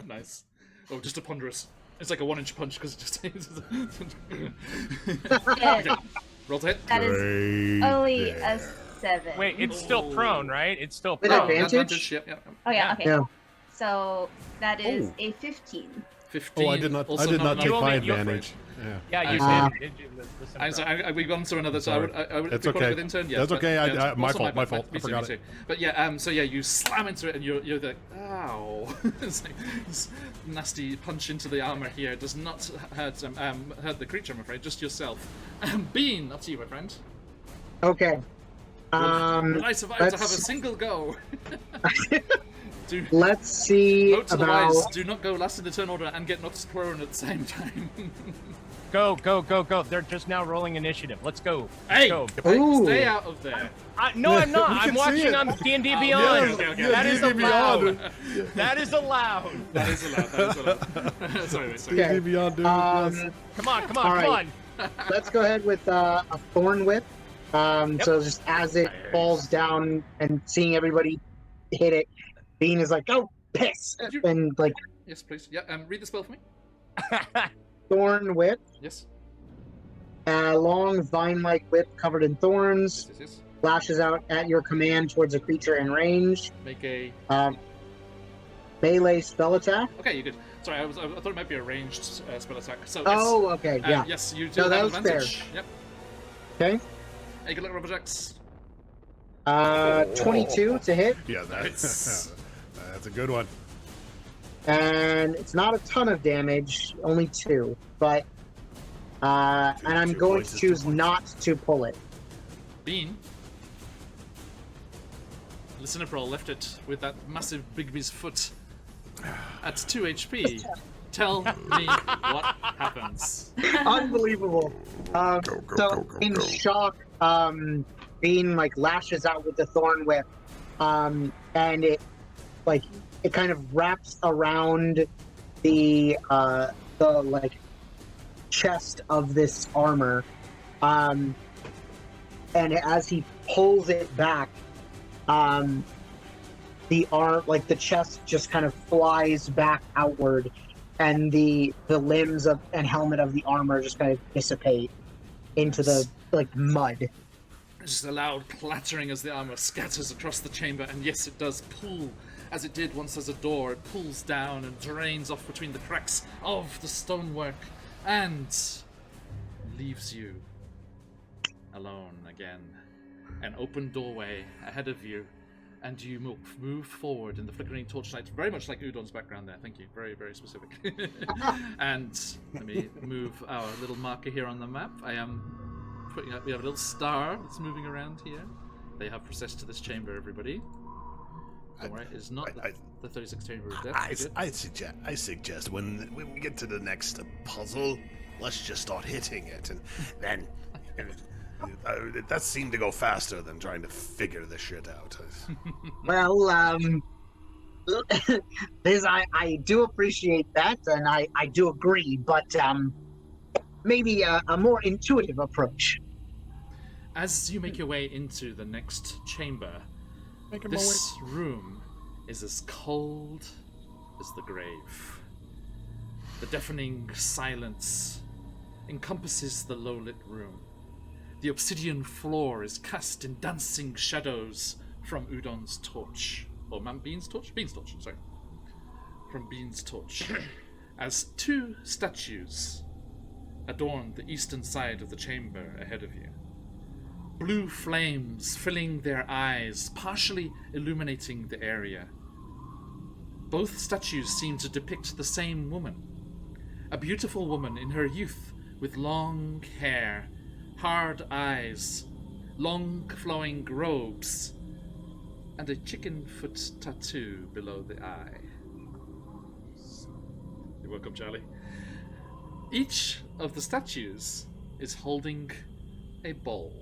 Nice. Oh, just a ponderous. It's like a 1-inch punch because it just. Okay. Roll to hit. That is only a 7. Wait, it's still prone, right? It's still With prone. advantage? Yep, yep. Oh yeah, okay. Yeah. So that is a 15. 15. Oh, I did not. Also I did not not take You my only- you're advantage. Yeah. Yeah, you Uh, did. Listen, I'm sorry, we've gone through another, so Sorry. I would It's record okay. it with intern. Yeah, That's but- okay, yeah, my also fault, my fault. me I too, forgot me too. But yeah, so yeah, you slam into it and you're like, ow. It's like this nasty punch into the armor here does not hurt the creature, I'm afraid, just yourself. Bean, up to you, my friend. Okay. Will I survive to have a let's- single go? let's see Note to the about. wise, do not go last in the turn order and get knocked prone at the same time. Go. They're just now rolling initiative. Let's go. Hey! Go. Ooh. Stay out of there. No, I'm not. We I'm can see watching it. on D&D Oh, Beyond. okay. That is D&D allowed. Beyond. That is allowed. That is allowed. Sorry, wait, sorry. Okay. D&D Beyond, dude. Um, yes. Come on. All right. Let's go ahead with a thorn whip. So just as it falls down and seeing everybody hit it, Bean is like, "Oh, piss!" Did you- and like Yes, please. Yeah, read the spell for me. thorn whip, Yes. a long vine-like whip covered in thorns, Yes. lashes out at your command towards a creature in range. Make a... Melee spell attack. Okay, you good. Sorry, I thought it might be a ranged spell attack. So, Oh, okay, yeah. Yes, you do No, that have was fair. advantage. Yep. Okay. Hey, good luck, Rubberjacks. 22 to hit, Yeah, It's- that's a good one. and it's not a ton of damage, only 2, but and I'm 2 going points to is 2 choose points. not to pull it. Bean. Listen up, roll left it with that massive Bigby's foot at 2 HP. Tell me what happens. Unbelievable. In shock, Bean like lashes out with the thorn whip, and it kind of wraps around the like chest of this armor, and as he pulls it back, the chest just kind of flies back outward, and the limbs and helmet of the armor just kind of dissipate into the mud. Just a loud clattering as the armor scatters across the chamber, and yes, it does pull, as it did once as a door. It pulls down and drains off between the cracks of the stonework, and leaves you alone again. An open doorway ahead of you, and you move forward in the flickering torchlight, very much like Udon's background there. Thank you, very, very specific. And let me move our little marker here on the map. I am putting up, we have a little star that's moving around here. They have processed to this chamber, everybody. Don't worry, it's not the 36th chamber of death. I suggest when we get to the next puzzle, let's just start hitting it, and then it does seem to go faster than trying to figure this shit out. Well, I do appreciate that, and I do agree, but maybe a more intuitive approach. As you make your way into the next chamber, this room is as cold as the grave. The deafening silence encompasses the low-lit room. The obsidian floor is cast in dancing shadows from Udon's torch. Or Bean's torch? Bean's torch, sorry. From Bean's torch. As 2 statues adorn the eastern side of the chamber ahead of you. Blue flames filling their eyes, partially illuminating the area. Both statues seem to depict the same woman. A beautiful woman in her youth with long hair, hard eyes, long flowing robes, and a chicken foot tattoo below the eye. You're welcome, Charlie. Each of the statues is holding a bowl.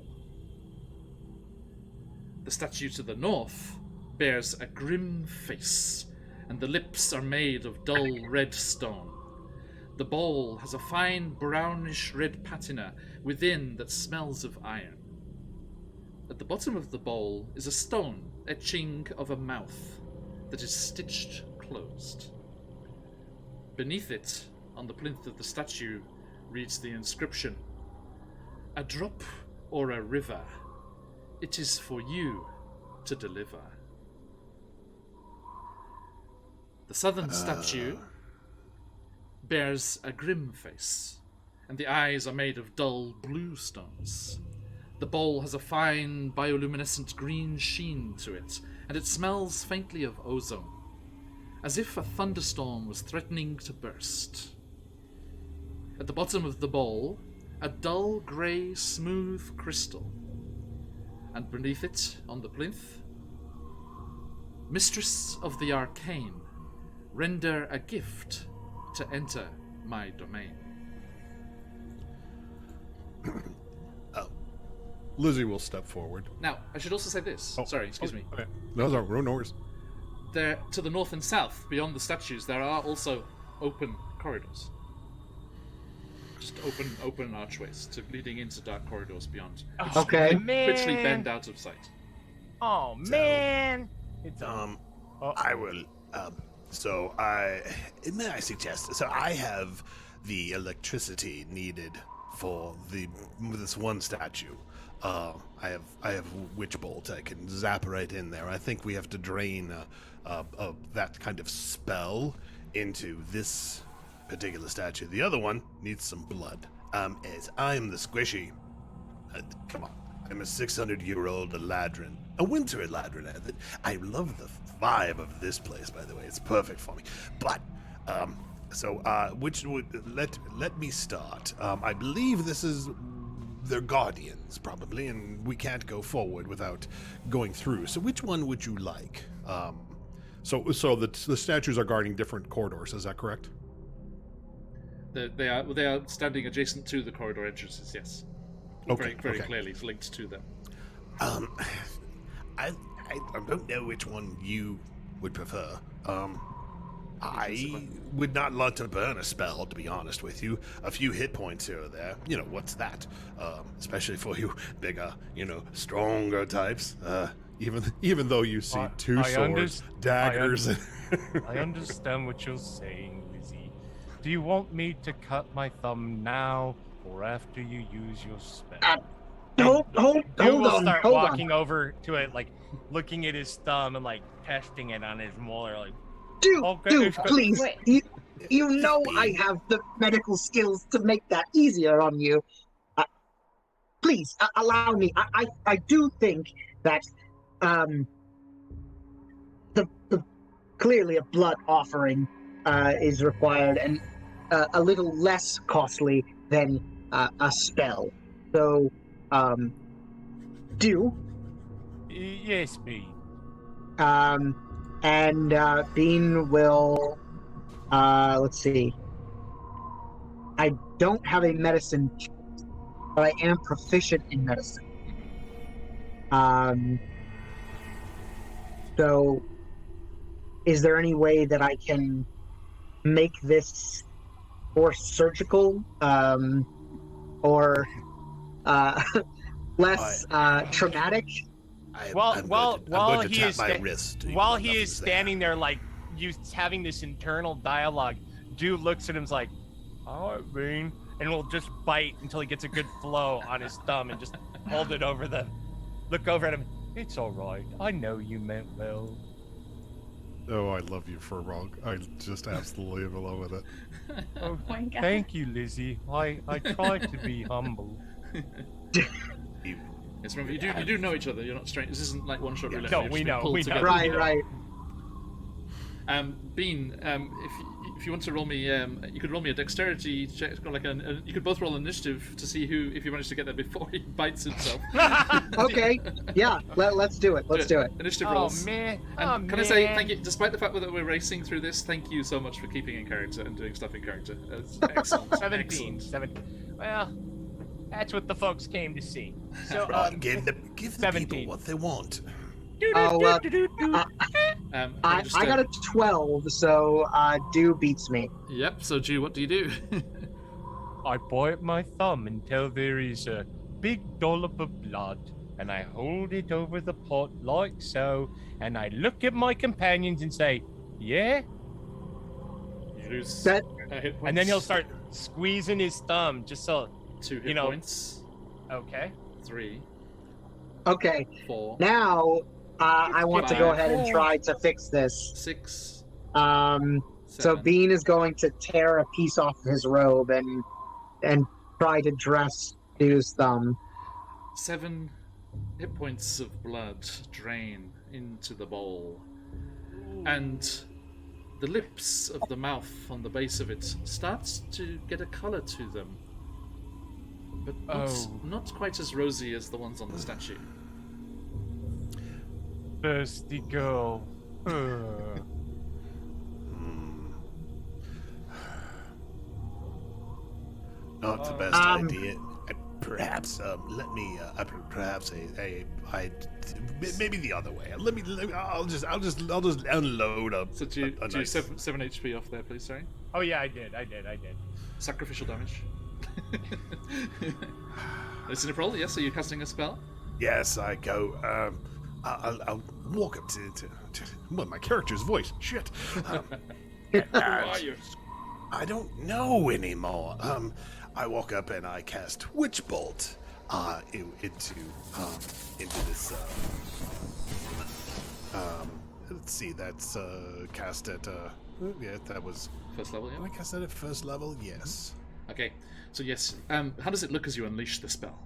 The statue to the north bears a grim face, and the lips are made of dull red stone. The bowl has a fine brownish red patina within that smells of iron. At the bottom of the bowl is a stone etching of a mouth that is stitched closed. Beneath it, on the plinth of the statue, reads the inscription, "A drop or a river, it is for you to deliver." The southern statue bears a grim face, and the eyes are made of dull blue stones. The bowl has a fine bioluminescent green sheen to it, and it smells faintly of ozone, as if a thunderstorm was threatening to burst. At the bottom of the bowl, a dull grey smooth crystal, and beneath it, on the plinth, Mistress of the Arcane, render a gift to enter my domain. Lizzie will step forward. Now, I should also say this. Oh, Sorry, excuse me. Okay. No worries. There, to the north and south, beyond the statues, there are also open corridors. Just open archways leading into dark corridors beyond. Which Okay. quickly Man. bend out of sight. Oh man. It's I will. May I suggest? So I have the electricity needed for this one statue. I have a witch bolt. I can zap right in there. I think we have to drain that kind of spell into this particular statue. The other one needs some blood. As I am the squishy. Come on. I'm a 600-year-old Eladrin. A winter Eladrin. I love the vibe of this place, by the way. It's perfect for me. But, which would... Let me start. I believe this is... They're guardians, probably, and we can't go forward without going through. So which one would you like? So the statues are guarding different corridors. Is that correct? They are standing adjacent to the corridor entrances. Yes. Okay. Very okay. clearly linked to them. I don't know which one you would prefer. I would not like to burn a spell, to be honest with you. A few hit points here or there. You know, what's that? Especially for you bigger, stronger types. Even though you see two swords, daggers. I understand what you're saying, Lizzie. Do you want me to cut my thumb now or after you use your spell? Hold will on, start hold walking over to it, like looking at his thumb and like testing it on his molar, like. Okay, Dude, it's good. please. Wait. You know I have the medical skills to make that easier on you. Please, allow me. I do think that the clearly a blood offering is required and a little less costly than a spell. So, Yes, me. And Bean will, let's see. I don't have a medicine, but I am proficient in medicine. So, is there any way that I can make this more surgical, or less traumatic? I'm going to he tap is my wrist. while he is standing there, like you having this internal dialogue, Dude looks at him's like, "All right, Bean," and will just bite until he gets a good flow on his thumb and just hold it over them. Look over at him. It's all right. I know you meant well. Oh, I love you for wrong. I just absolutely am in love with it. Oh, my God. thank you, Lizzie. I try to be humble. Yes, remember you do know each other. You're not strangers. This isn't like one shot roulette. No, You've we just been know, pulled we know. together. Right. Bean, if you want to roll me, you could roll me a dexterity check. Like you could both roll initiative to see if you manage to get there before he bites himself. Okay. Yeah. Let's do it. Let's do it. Initiative Oh rolls. man. And can I say thank you, despite the fact that we're racing through this, thank you so much for keeping in character and doing stuff in character. It's excellent. 17. 17. Well, that's what the folks came to see. So, give the 17. people what they want. I got a 12, so Do beats me. Yep. So, Jew, what do you do? I bite my thumb until there is a big dollop of blood, and I hold it over the pot like so, and I look at my companions and say, "Yeah." You lose That- a hit point. And then he'll start squeezing his thumb just so. 2 hit you know- points. Okay. 3, Okay. 4, Now, I want to go 5, ahead and try to fix this. 6, So 7. Bean is going to tear a piece off his robe and try to dress Du's thumb. 7 hit points of blood drain into the bowl, and the lips of the mouth on the base of it starts to get a color to them, but not quite as rosy as the ones on the statue. Thirsty girl. Not the best idea. Perhaps perhaps maybe the other way. I'll just unload a. So do you nice- 7 HP off there, please? Sorry. Oh yeah, I did. Sacrificial damage. Listen to roll. Yes. Are you casting a spell? Yes, I go. I'll walk up to well, my character's voice. Shit. Who are you? I don't know anymore. I walk up and I cast Witch Bolt into this. Let's see. That's cast at. Yeah, that was. First level. Did Yeah. I cast that at first level? Yes. Okay. So yes. How does it look as you unleash the spell?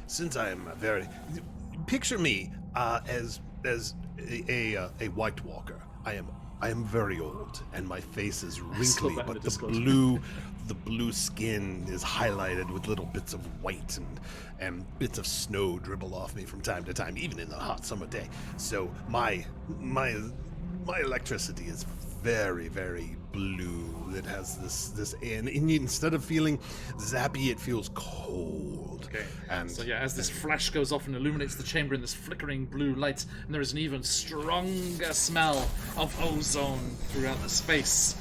Since I am very, picture me as a White Walker. I am very old, and my face is wrinkly, bad but at the blue skin is highlighted with little bits of white, and bits of snow dribble off me from time to time, even in a hot summer day. So my electricity is very, very blue. It has this, and instead of feeling zappy, it feels cold. Okay. And So yeah, as this flash goes off and illuminates the chamber in this flickering blue light, and there is an even stronger smell of ozone throughout the space.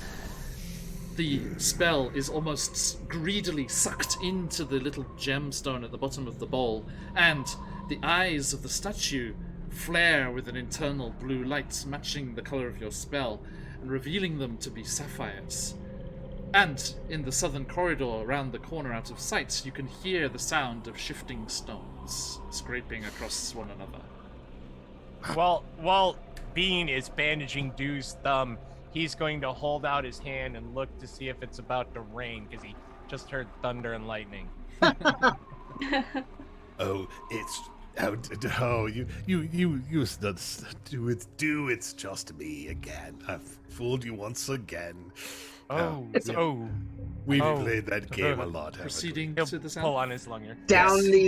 The spell is almost greedily sucked into the little gemstone at the bottom of the bowl, and the eyes of the statue flare with an internal blue light matching the color of your spell, and revealing them to be sapphires. And in the southern corridor around the corner out of sight, you can hear the sound of shifting stones scraping across one another. While Bean is bandaging Dew's thumb, he's going to hold out his hand and look to see if it's about to rain, because he just heard thunder and lightning. Oh, it's you do it. It's just me again. I've fooled you once again. We've Oh. played that game a lot. haven't we? Proceeding He'll to the pull sound. on his lunger. Down Yes. the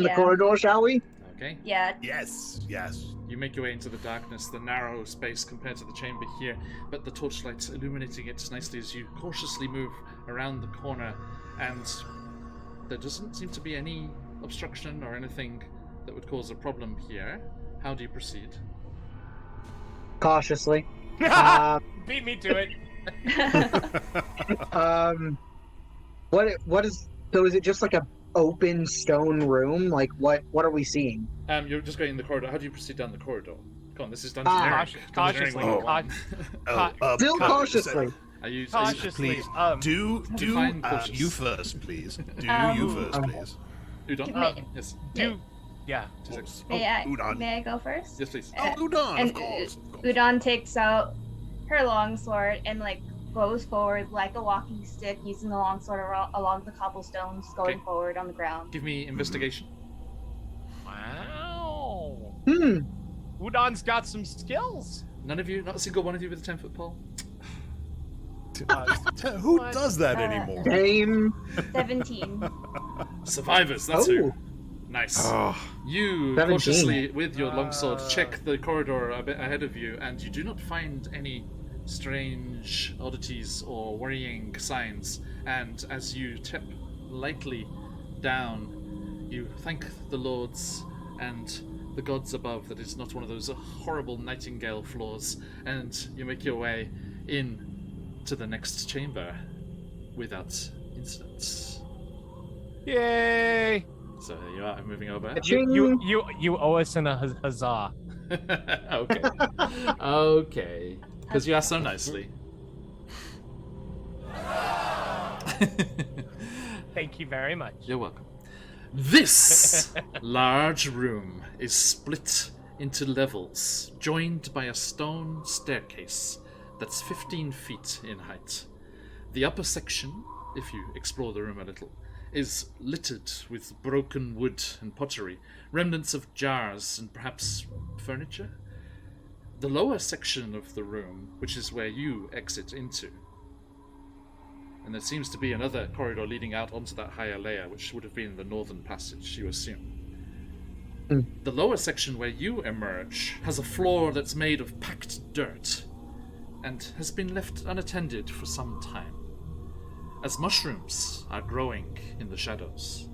Yeah. corridor, shall we? Okay. Yeah. Yes. You make your way into the darkness, the narrow space compared to the chamber here, but the torchlight illuminating it nicely as you cautiously move around the corner, and there doesn't seem to be any obstruction or anything that would cause a problem here. How do you proceed? Cautiously. Beat me to it. What is? So is it just like a open stone room? Like what are we seeing? You're just going in the corridor. How do you proceed down the corridor? Come on, this is Dungeoneering. Cautiously. Dungeoneering 101. Still cautiously. Are you Cautiously. Please. Um, Define cautious. You first, please. You first, please. Udon? May- Yes. do. Yeah. Udon. May I go first? Yes, please. Oh, Udon, And of course. Udon takes out her longsword and goes forward like a walking stick, using the longsword along the cobblestones, going Okay. forward on the ground. Give me investigation. Wow. Hmm. Udon's got some skills. None of you, not a single one of you with a 10-foot pole? Who What? does that anymore? Same. 17. Survivors, that's Oh. who. Nice. You 17. cautiously, with your longsword, check the corridor a bit ahead of you, and you do not find any strange oddities or worrying signs. And as you step lightly down, you thank the lords and the gods above that it's not one of those horrible nightingale floors, and you make your way in to the next chamber without incidents. Yay! So there you are, moving over. You owe us in a huzzah. Okay. Okay. Because you asked so nicely. Thank you very much. You're welcome. This large room is split into levels, joined by a stone staircase that's 15 feet in height. The upper section, if you explore the room a little, is littered with broken wood and pottery, remnants of jars and perhaps furniture. The lower section of the room, which is where you exit into, and there seems to be another corridor leading out onto that higher layer, which would have been the northern passage, you assume. The lower section where you emerge has a floor that's made of packed dirt and has been left unattended for some time, as mushrooms are growing in the shadows.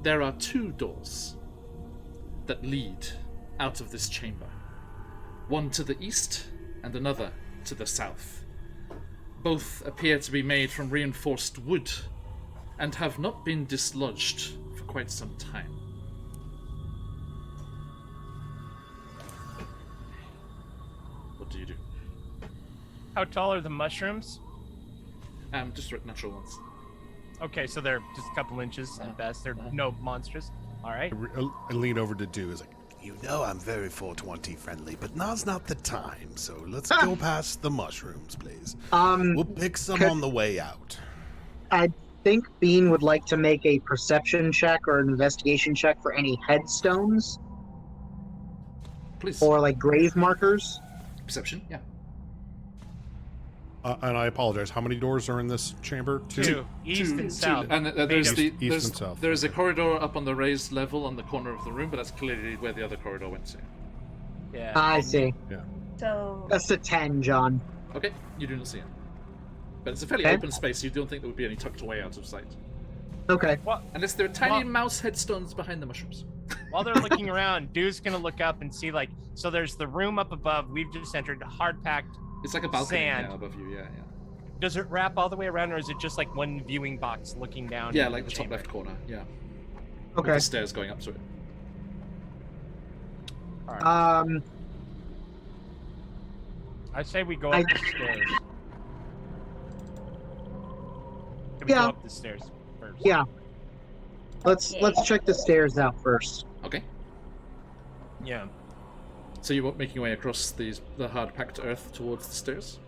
There are 2 doors that lead out of this chamber, one to the east and another to the south. Both appear to be made from reinforced wood and have not been dislodged for quite some time. What do you do? How tall are the mushrooms? Just natural ones. Okay, so they're just a couple inches at best. They're no monstrous. All right. I lean over to Do. Is like, You know I'm very 420 friendly, but now's not the time. So let's go past the mushrooms, please. We'll pick some on the way out. I think Bean would like to make a perception check or an investigation check for any headstones Please. or like grave markers. Perception, yeah. and I apologize. How many doors are in this chamber? 2. East and south. And there's East and south. There's a corridor up on the raised level on the corner of the room, but that's clearly where the other corridor went to. Yeah. I see. So That's a 10, John. Okay, you do not see it. But it's a fairly Okay. open space, you don't think there would be any tucked away out of sight. Okay. Unless there are tiny Well- mouse headstones behind the mushrooms. While they're looking around, Dude's gonna look up and see so there's the room up above. We've just entered, hard packed. It's like a balcony Sand. above you, yeah. Does it wrap all the way around, or is it just like one viewing box looking down? Yeah, into like the top chamber? left corner, yeah. With Okay. the stairs going up to it. All right. I say we go up the stairs. Can we Yeah. go up the stairs first? Yeah. Let's Yeah. check the stairs out first. Okay. Yeah. So you're making your way across the hard packed earth towards the stairs?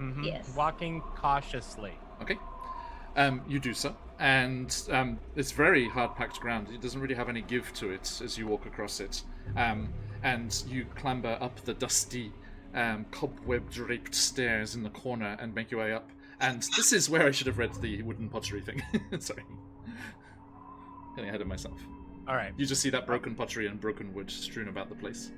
Mm-hmm. Yes. Walking cautiously. Okay. You do so, and it's very hard-packed ground. It doesn't really have any give to it as you walk across it. And you clamber up the dusty, cobweb-draped stairs in the corner and make your way up. And this is where I should have read the wooden pottery thing. Sorry. Getting ahead of myself. All right. You just see that broken pottery and broken wood strewn about the place.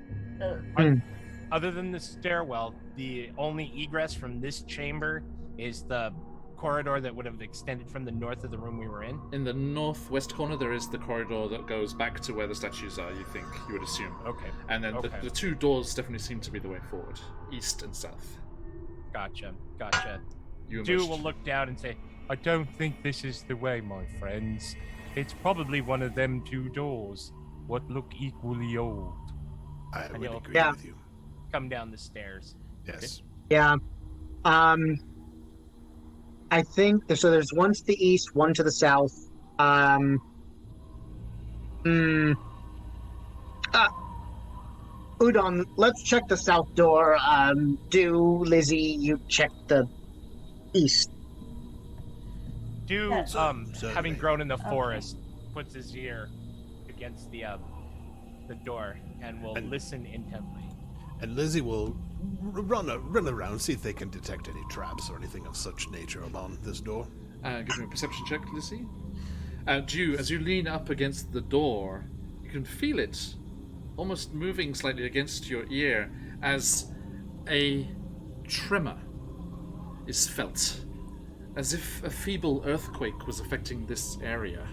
Other than the stairwell, the only egress from this chamber is the corridor that would have extended from the north of the room we were in. In the northwest corner, there is the corridor that goes back to where the statues are, you think, you would assume. Okay. And then Okay. the 2 doors definitely seem to be the way forward, east and south. Gotcha. You Dew emerged. will look down and say, I don't think this is the way, my friends. It's probably one of them 2 doors, what look equally old. I And would you'll- agree Yeah. with you. Come down the stairs. Yes. Yeah. I think so. There's one to the east, one to the south. Udon, let's check the south door. Lizzie, you check the east. Dew, Yeah. having Certainly. grown in the Okay. forest, puts his ear against the door and will And- listen intently. And Lizzie will run around, see if they can detect any traps or anything of such nature along this door. Give me a perception check, Lizzie. Dew, as you lean up against the door, you can feel it almost moving slightly against your ear as a tremor is felt, as if a feeble earthquake was affecting this area.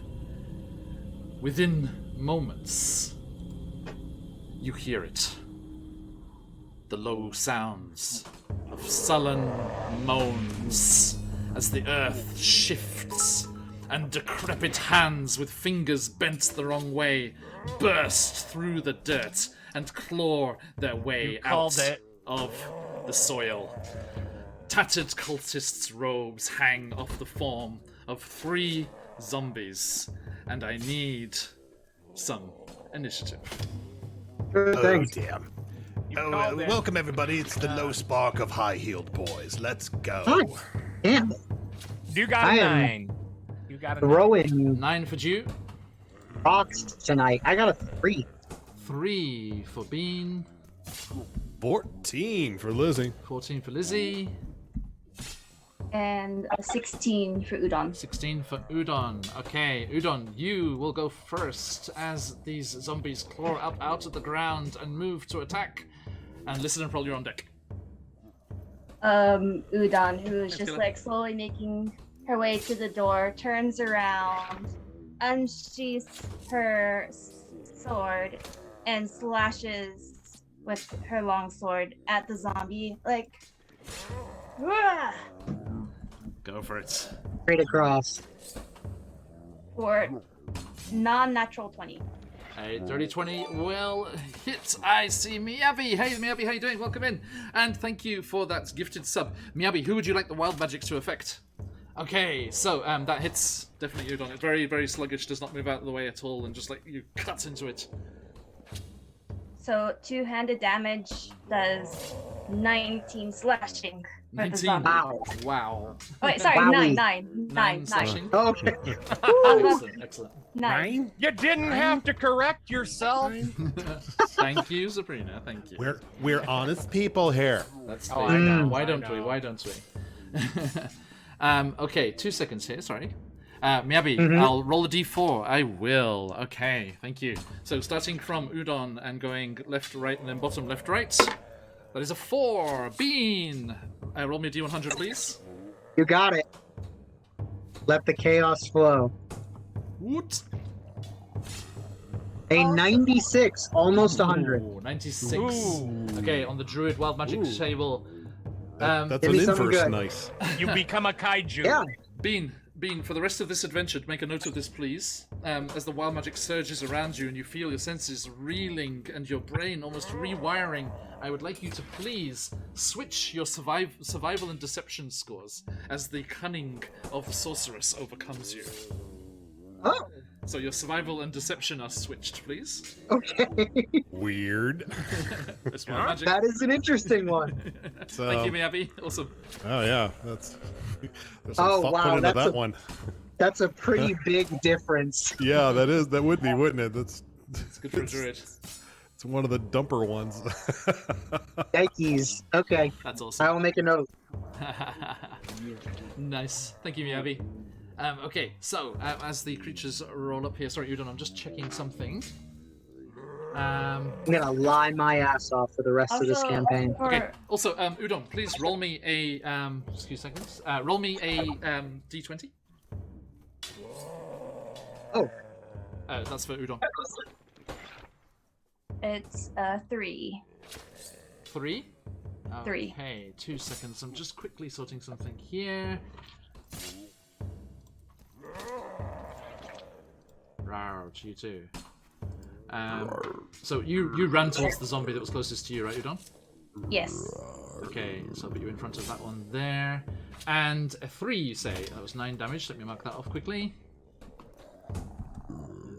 Within moments, you hear it. The low sounds of sullen moans as the earth shifts and decrepit hands with fingers bent the wrong way burst through the dirt and claw their way You called out it. of the soil. Tattered cultists' robes hang off the form of 3 zombies, and I need some initiative. Good Oh, thing. dear. You Oh, called it. welcome everybody. It's the low spark of high-heeled boys. Let's go. Nice. Damn. You got I a am 9. You got a 9. Throwing 9 for Dew, rocks tonight. I got a 3. 3 for Bean, 14 for Lizzie. 14 for Lizzie, and a 16 for Udon. 16 for Udon. Okay, Udon, you will go first as these zombies claw up out of the ground and move to attack. And listen and roll your on deck. Udon, who is Let's just go. like slowly making her way to the door, turns around, unsheaths her sword, and slashes with her long sword at the zombie. Like, "Wah!" Go for it. Straight across. For non-natural 20. A dirty 20 will hit. I see Miyabi. Hey, Miyabi, how you doing? Welcome in. And thank you for that gifted sub. Miyabi, who would you like the wild magic to affect? Okay, so that hits definitely Udon. It's very, very sluggish, does not move out of the way at all, and just like you cut into it. So two-handed damage does 19 slashing for the 19. zombie. Wow. Wow. Wait, sorry, Wowie. 9. slashing. Okay. Excellent, excellent. 9. You didn't have to correct yourself. Thank you, Sabrina. Thank you. We're honest people here. That's Oh, I know, Why I don't we? know. Why don't we? Okay, 2 seconds here. Sorry. Miyabi, Mhm. I'll roll a d4. I will. Okay, thank you. So starting from Udon and going left, right, and then bottom, left, right. That is a 4. Bean. Roll me a d100, please. You got it. Let the chaos flow. Woot. A 96, almost 100. Ooh, 96. Ooh. Okay, on the druid wild magic Ooh. table. That's Give an me something inverse good. nice. You become a kaiju. Yeah. Bean, for the rest of this adventure, make a note of this, please. As the wild magic surges around you and you feel your senses reeling and your brain almost rewiring, I would like you to please switch your survival and deception scores as the cunning of the sorceress overcomes you. Oh, So your survival and deception are switched, please. okay. Weird. This wild magic. That is an interesting one. So, Thank you, Miyabi. Awesome. oh yeah, that's. There's Oh, some thought wow, put into that's that a- one. That's a pretty big difference. Yeah, that would be, wouldn't it? That's. It's good for a druid. It's one of the dumper ones. Yikes. Okay, That's I awesome. will make a note. Nice. Thank you, Miyabi. Okay, so as the creatures roll up here, sorry, Udon, I'm just checking something. I'm gonna lie my ass off for the rest of this Also, campaign. for- Okay. Also, Udon, please roll me a just a few seconds. Roll me a d20. Oh. That's for Udon. It's 3. 3. 3. Okay, 2 seconds. I'm just quickly sorting something here. Rawr, you too. So you ran towards the zombie that was closest to you, right, Udon? Yes. Okay, so I'll put you in front of that one there. And a 3, you say. That was 9 damage. Let me mark that off quickly.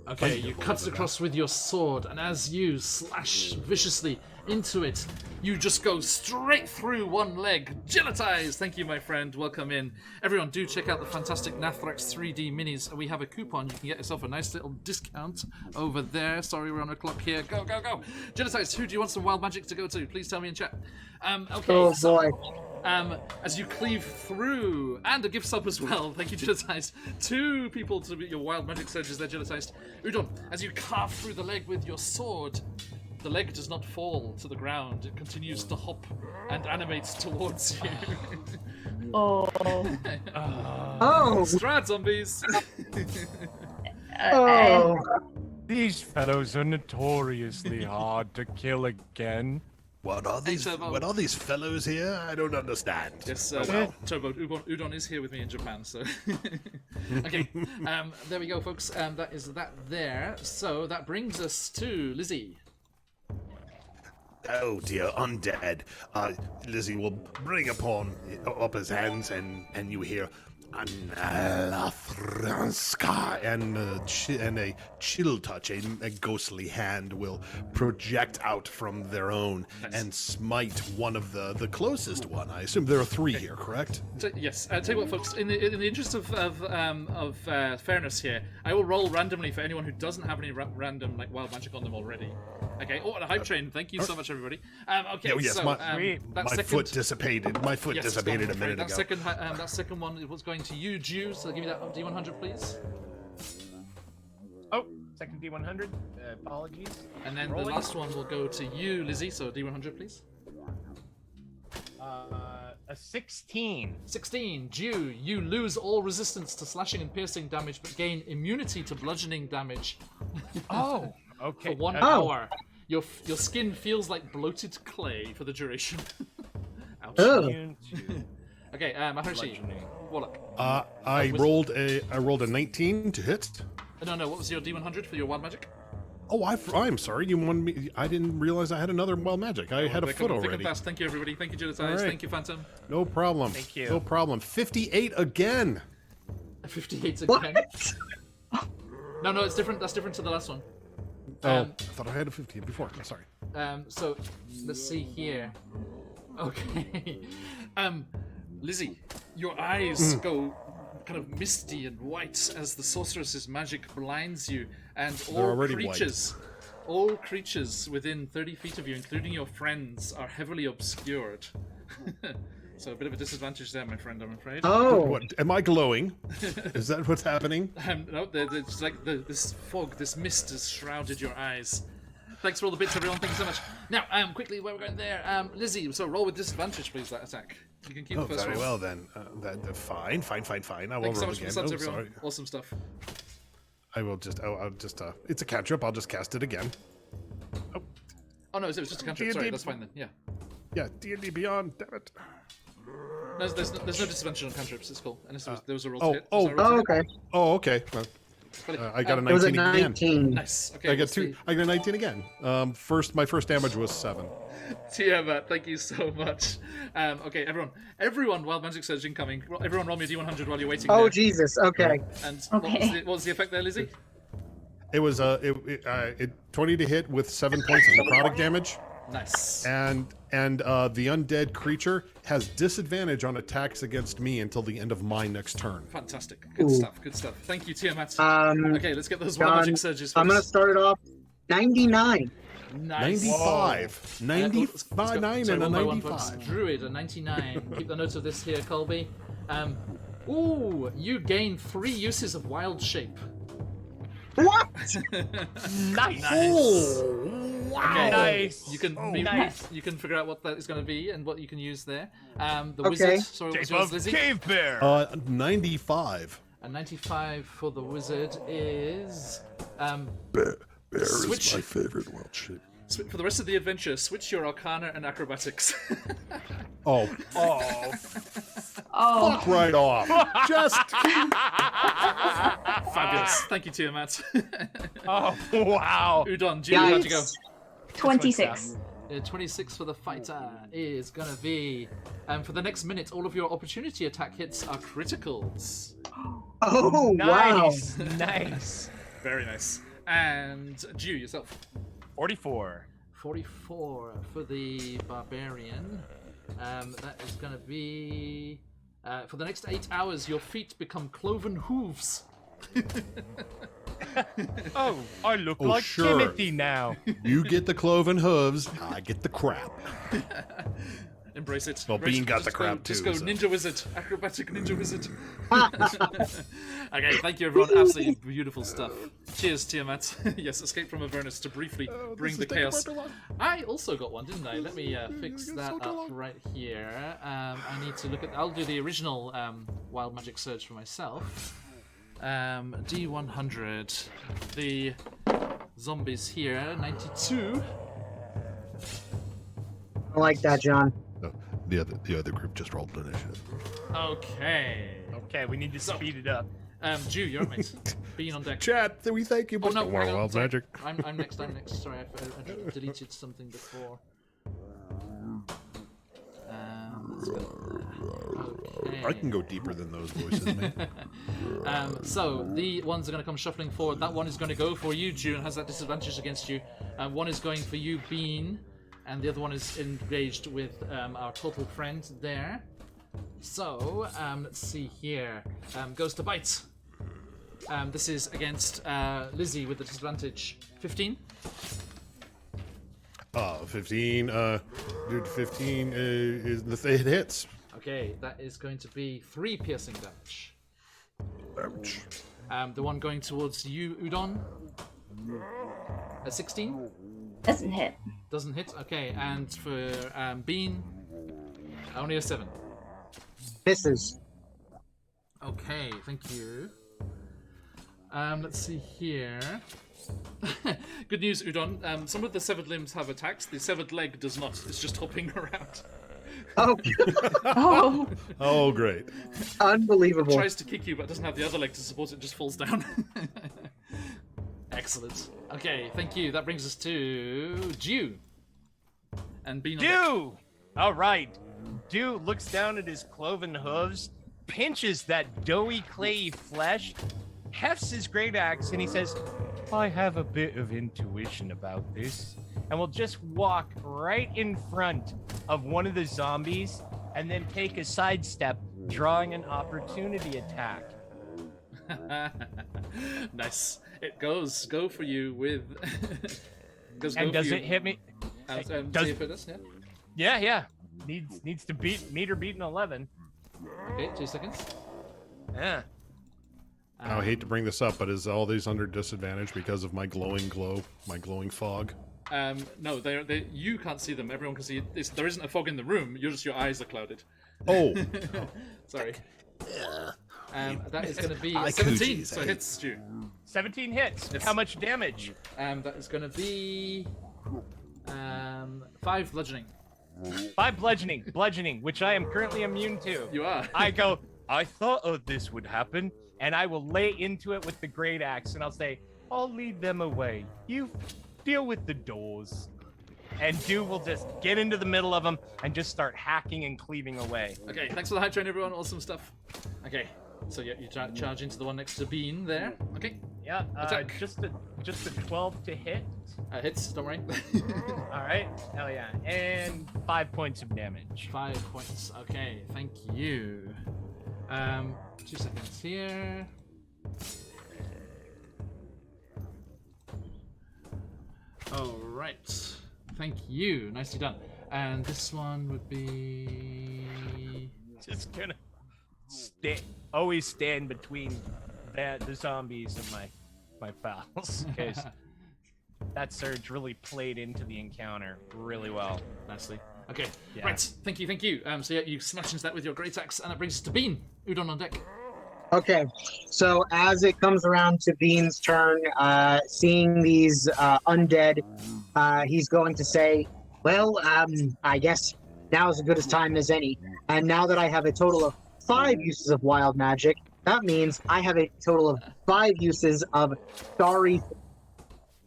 Okay, you cut across with your sword, and as you slash viciously into it, you just go straight through one leg. Gelatize! Thank you, my friend. Welcome in. Everyone, do check out the fantastic Nathrax 3D minis. We have a coupon. You can get yourself a nice little discount over there. Sorry, we're on a clock here. Go, go, go! Gelatize, who do you want some wild magic to go to? Please tell me in chat. Okay, Oh so... boy. As you cleave through, and a gift sub as well. Thank you, Gelatize. 2 people to be your wild magic surges there, Gelatize. Udon, as you carve through the leg with your sword, the leg does not fall to the ground. It continues to hop and animates towards you. Oh. Oh. Strad zombies. Oh. These fellows are notoriously hard to kill again. What are these? Turbo. What are these fellows here? I don't understand. Yes, Oh, well. Turbo, Udon is here with me in Japan, so... Okay, there we go, folks. That is that there. So that brings us to Lizzie. Oh dear, undead. Lizzie will bring up his hands, and you hear, Analathranska, and a chill touch, a ghostly hand will project out from their own and smite one of the closest one. I assume there are 3 here, correct? Yes. Tell you what, folks. In the interest of fairness here, I will roll randomly for anyone who doesn't have any random like wild magic on them already. Okay. Oh, and a hype train. Thank you so much, everybody. Okay. Oh, yes, so my that second, foot dissipated. My foot yes, dissipated a okay, minute ago. that second one was going to you, Jew. So give me that D100, please. Oh, second D100. Apologies. And then Rolling. the last one will go to you, Lizzie. So D100, please. A 16. 16. Jew, you lose all resistance to slashing and piercing damage, but gain immunity to bludgeoning damage Oh, okay. for 1 Oh. hour. Your skin feels like bloated clay for the duration. Ouch. Ugh. Immune to Okay, Maharishi, bludgeoning. Warlock. I rolled a 19 to hit. No, what was your D100 for your wild magic? Oh, I'm sorry. You wanted me. I didn't realize I had another wild magic. I had a Thick foot and already. fast. Thank you, everybody. Thank you, Judith All Eyes. right. Thank you, Phantom. No problem. Thank you. No problem. 58 again. 58 What? again. No, it's different. That's different to the last one. I thought I had a 58 before. Oh, sorry. So let's see here. Okay. Lizzie, your eyes go kind of misty and white as the sorceress's magic blinds you, and They're already white. all creatures within 30 feet of you, including your friends, are heavily obscured. So a bit of a disadvantage there, my friend, I'm afraid. Oh, What? Am I glowing? Is that what's happening? No, it's like this fog, this mist has shrouded your eyes. Thanks for all the bits, everyone. Thank you so much. Now, quickly, where we're going there. Lizzie, so roll with disadvantage, please, that attack. You can keep Oh, the first very roll. well then. Fine. I will Thanks so roll much for the again. subs, Oh, everyone. sorry. Awesome stuff. I'll just. It's a cantrip. I'll just cast it again. Oh no, it was just a cantrip. Sorry, that's fine then. Yeah. Yeah, D&D Beyond. Damn it. There's no disadvantage on cantrips. It's cool. And there was a roll oh, to hit. Was oh, there a roll to hit? okay. Oh, okay. Well, I got a It was a 19 again. 19. Nice. Okay. I got let's two. see. I got a 19 again. My first damage was 7. Tiamat, thank you so much. Okay, everyone, Wild Magic Surge incoming. Everyone roll me a D100 while you're waiting Oh, there. Jesus. Okay. And Okay. what was the effect there, Lizzie? It was 20 to hit with 7 points of necrotic damage, Nice. and the undead creature has disadvantage on attacks against me until the end of my next turn. Fantastic. Good stuff. Good stuff. Thank you, Tiamat. Um, Okay, let's get those Wild John, Magic Surges. I'm going to first. start it off 99. Nice. 95, Let's 95, go. 9, Sorry, and a one by one, folks. 95. Druid, a 99. Keep the note of this here, Colby. Ooh, you gain 3 uses of Wild Shape. What? Nice. Okay. Nice. You can nice. you can figure out what that is going to be and what you can use there. The Okay. wizard. Sorry, what was Shape yours, of Lizzie? Cave Bear. 95. A 95 for the wizard is Bear Switch. is my favorite wild shape. for the rest of the adventure. Switch your Arcana and Acrobatics. Oh, Oh, fuck right off. Just Fabulous. Thank you, Tiamat. Oh, wow. Udon, Julie, how'd you go? 26. 26 for the fighter is gonna be. For the next minute, all of your opportunity attack hits are criticals. Oh, wow. Nice. Nice. Very nice. And Jew, yourself. 44. 44 for the barbarian. That is gonna be. For the next 8 hours, your feet become cloven hooves. Oh, I look Oh, like sure. Timothy now. you get the cloven hooves, I get the crap. Embrace it. Well, Embrace Bean it. got Just the crap Just too, go so. ninja wizard, acrobatic ninja wizard. Okay, thank you everyone. Absolutely beautiful stuff. Cheers, Tiamat. Yes, escape from Avernus to briefly bring the chaos. I also got one, didn't I? Let me fix that up right here. I need to look at. I'll do the original Wild Magic Surge for myself. D100. The zombies here. 92. I like that, John. No, the other group just rolled an initiative. Okay. Okay, we need to speed it up. Jew, you're up, mate. Being on deck. Chat, we thank you. Oh no, More hang on, wild sorry. magic. I'm next. Sorry, I deleted something before. Let's go. Okay. I can go deeper than those voices, man. So the ones are going to come shuffling forward. That one is going to go for you, June, has that disadvantage against you. One is going for you, Bean, and the other one is engaged with our total friend there. So, let's see here. Goes to bite. This is against Lizzie with the disadvantage. 15? 15. Dude, 15 it hits. Okay, that is going to be 3 piercing damage. Ouch. The one going towards you, Udon. A 16? Doesn't hit. Doesn't hit. Okay, and for Bean, only a 7. Misses. Okay, thank you. Let's see here. Good news, Udon. Some of the severed limbs have attacks. The severed leg does not. It's just hopping around. Oh, Oh, Oh, great. unbelievable. Tries to kick you, but doesn't have the other leg to support it. Just falls down. Excellent. Okay, thank you. That brings us to Dew. And Bean on deck. Dew! All right. Dew looks down at his cloven hooves, pinches that doughy, clayey flesh, hefts his great axe, and he says, I have a bit of intuition about this, and will just walk right in front of one of the zombies and then take a sidestep, drawing an opportunity attack. Nice. It goes. Go for you with. Goes And go does for it you. hit me? See if it does, yeah. Yeah. Needs to meet or beat an 11. Okay, 2 seconds. Yeah. I hate to bring this up, but is all these under disadvantage because of my glowing fog? No, they you can't see them. Everyone can see. There isn't a fog in the room. Your eyes are clouded. Oh, Sorry. That is going to be I 17. coochies, So eh? hits Stu. 17 hits. Yes. How much damage? That is going to be 5 bludgeoning. 5 bludgeoning, which I am currently immune to. You are. I thought this would happen, and I will lay into it with the great axe, and I'll say, I'll lead them away. You deal with the doors. And Dew will just get into the middle of them and just start hacking and cleaving away. Okay, thanks for the high train, everyone. Awesome stuff. Okay, so yeah, you charge into the one next to Bean there. Okay, Yeah, Attack. just a 12 to hit. hits. Don't worry. All right, hell yeah, and 5 points of damage. 5 points. Okay, thank you. 2 seconds here. All right. Thank you. Nicely done. And this one would be. Just gonna always stand between the zombies and my pals, because that surge really played into the encounter really well. Nicely. Okay. Yeah. Right. Thank you. So yeah, you smash into that with your great axe, and that brings us to Bean. Udon on deck. Okay, so as it comes around to Bean's turn, seeing these undead, he's going to say, well, I guess now is as good a time as any. And now that I have a total of 5 uses of wild magic, that means I have a total of 5 uses of starry.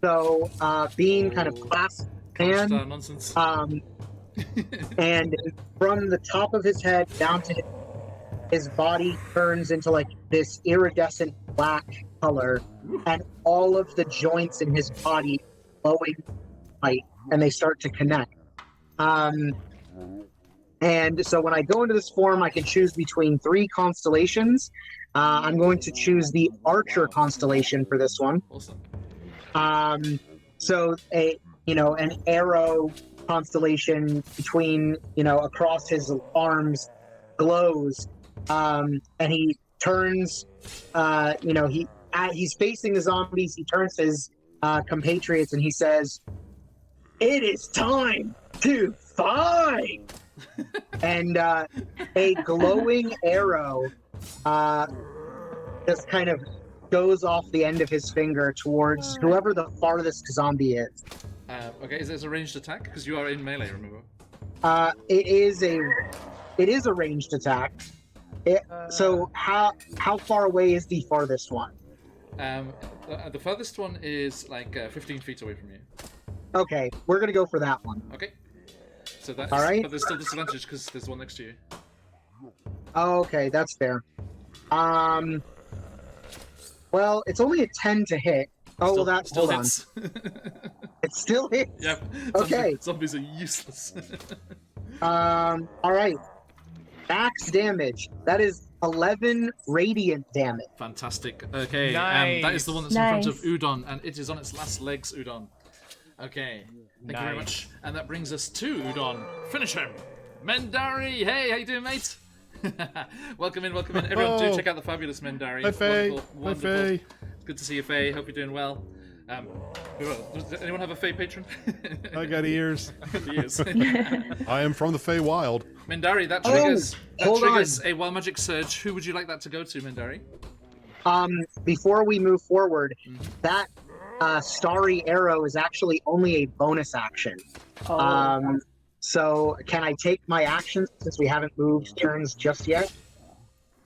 So Bean kind of clasps his hand, Nonsense. and from the top of his head down to his body turns into like this iridescent black color, and all of the joints in his body glowing light, and they start to connect. And so when I go into this form, I can choose between 3 constellations. I'm going to choose the Archer constellation for this one. Awesome. So an arrow constellation between, across his arms glows, and he turns, he's facing the zombies. He turns to his compatriots and he says, "It is time to fight!" And a glowing arrow just kind of goes off the end of his finger towards whoever the farthest zombie is. Okay, is this a ranged attack? Because you are in melee, remember? It is a ranged attack. So how far away is the farthest one? The furthest one is like 15 feet away from you. Okay, we're gonna go for that one. Okay. So that's All right. But there's still disadvantage because there's one next to you. Oh, okay, that's fair. Well, it's only a 10 to hit. Oh, well, that. still Hold on. hits. It still hits. Yep. Okay. Zombies are useless. All right. Max damage. That is 11 radiant damage. Fantastic. Okay, that is the one that's in front of Udon, and it is on its last legs, Udon. Okay, thank you very much. And that brings us to Udon. Finish him! Mendari! Hey, how you doing, mate? Welcome in, welcome in. Everyone, do check out the fabulous Mendari. Hi, Faye. Wonderful, Hi, wonderful. Faye. Good to see you, Faye. Hope you're doing well. Does anyone have a Faye patron? I got ears. Yes. I am from the Feywild. Mendari, that hold triggers a Wild Magic Surge. Who would you like that to go to, Mendari? Before we move forward, that starry arrow is actually only a bonus action. So can I take my actions since we haven't moved turns just yet?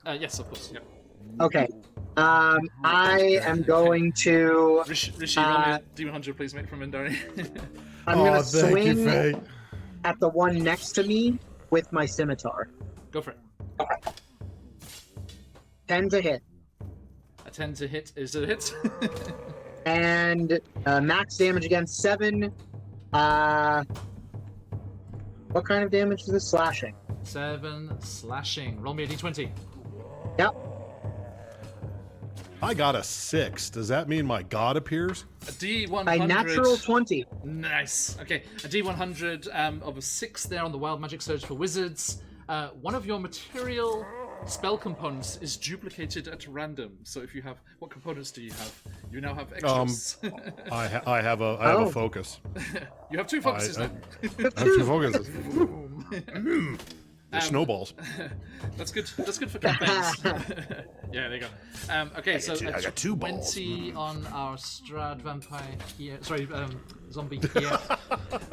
Yes, of course. Yep. Okay. I am going to. Rishi, roll me a D100, please, mate, from Mendari. I'm gonna thank you, swing Faye. at the one next to me with my scimitar. Go for it. 10 to hit. A 10 to hit is a hit. And max damage again, 7. What kind of damage is this? Slashing. 7 slashing. Roll me a D20. Yep. I got a 6. Does that mean my god appears? A D100. A natural 20. Nice. Okay, a D100 of a 6 there on the Wild Magic Surge for wizards. One of your material spell components is duplicated at random. So if you have, what components do you have? You now have extras. I have a focus. You have 2 focuses now. I have 2 focuses. They're snowballs. That's good. That's good for campaigns. Yeah, there you go. Okay, so I got 2 balls. 20 on our Strad vampire here. Sorry, zombie here.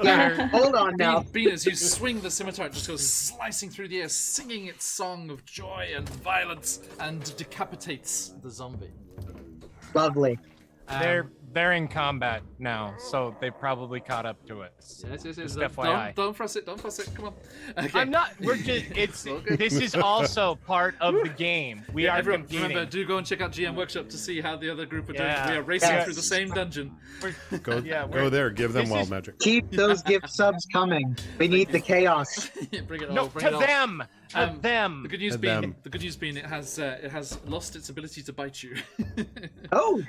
Yeah, hold on now. Bean, as you swing the scimitar, it just goes slicing through the air, singing its song of joy and violence, and decapitates the zombie. Lovely. They're in combat now, so they probably caught up to it. Yes. Just FYI. Don't fuss it. Don't fuss it. Come on. Okay. I'm not. We're just. It's. Okay. This is also part of the game. We are Everyone, competing. remember, do go and check out GM Workshop to see how the other group are doing. Yeah. We are racing Yes. through the same dungeon. Go we're- there. Give them this wild is- magic. Keep those gift subs coming. We need the chaos. Bring it all. No, bring to it all. them. To them. The good news And being, them. it has lost its ability to bite you, Oh,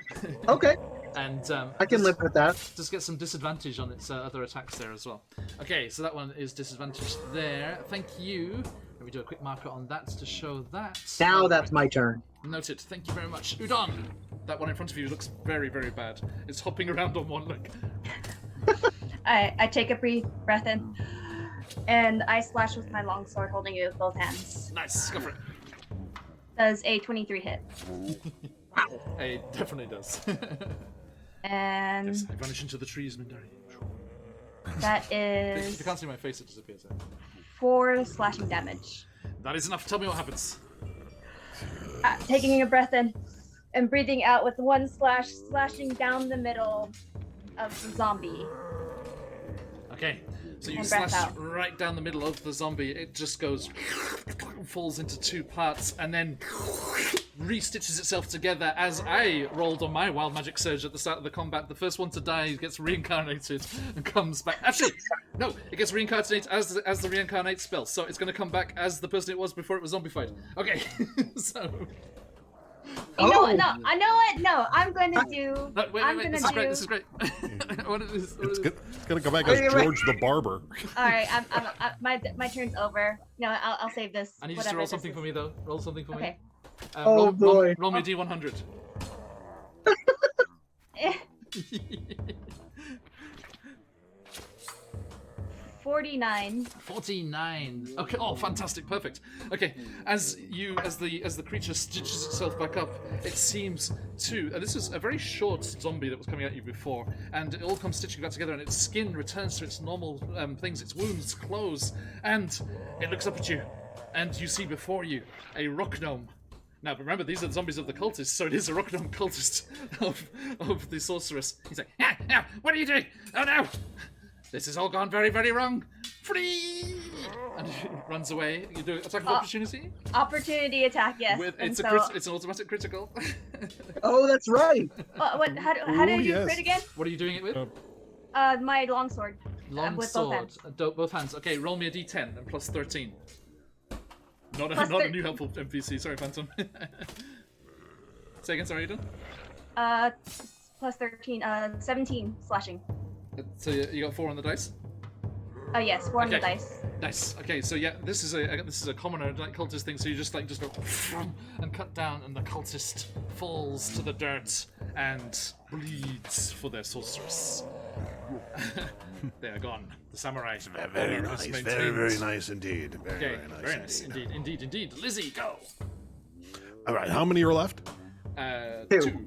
okay. and I can live with that. Just get some disadvantage on its other attacks there as well. Okay, so that one is disadvantaged there. Thank you. Let me do a quick marker on that to show that. Now that's my turn. Noted. Thank you very much. Udon! That one in front of you looks very, very bad. It's hopping around on one leg. I take a brief breath in, and I slash with my longsword, holding it with both hands. Nice. Go for it. Does a 23 hit? It definitely does. And Yes, I vanish into the trees, Mindari. that If is you can't see my face, it disappears. 4 slashing damage. That is enough. Tell me what happens. Taking a breath in and breathing out with one slash, slashing down the middle of the zombie. Okay, so you And breath slash out. right down the middle of the zombie. It just goes, falls into 2 parts, and then re-stitches itself together. As I rolled on my Wild Magic Surge at the start of the combat, the first one to die gets reincarnated and comes back. Actually, no, it gets reincarnated as the reincarnate spell, so it's going to come back as the person it was before it was zombified. Okay, so. You know Oh. what? No, I know what? No, I'm going to do. No, wait, I'm wait, gonna this is great. do- This is great. What is It's gonna come back as Wait, wait. George the Barber. All right, my turn's over. No, I'll save this. I need you to whatever roll this something is. for me, though. Roll something for Okay. me. Oh, roll, boy. Roll me a D100. Eh, 49. 49. Okay. Oh, fantastic. Perfect. Okay. As the creature stitches itself back up, it seems to. And this is a very short zombie that was coming at you before, and it all comes stitching back together, and its skin returns to its normal things. Its wounds close, and it looks up at you, and you see before you a rock gnome. Now, but remember, these are the zombies of the cultists, so it is a rock gnome cultist of the sorceress. He's like, what are you doing? Oh no! This has all gone very, very wrong. free, and he runs away. You do attack of opportunity. Opportunity attack, yes. With And it's so, it's an automatic critical. Oh, that's right. what? How Ooh, did you yes. crit again? What are you doing it with? My longsword. Long with both sword. hands. Both hands. Okay, roll me a d10 and plus 13. Not Plus a thir- new helpful NPC. Sorry, Phantom. Say again. Sorry, Eden. Plus 13. 17 slashing. So you got 4 on the dice. Oh yes, 4 on the Okay. dice. Nice. Okay, so yeah, this is a commoner like cultist thing. So you just go and cut down, and the cultist falls to the dirt and bleeds for their sorceress. They are gone. The samurai. Very honor nice. is Very, maintained. very nice indeed. Very, Okay, very nice. Indeed, indeed. Lizzie, go. All right, how many are left? 2.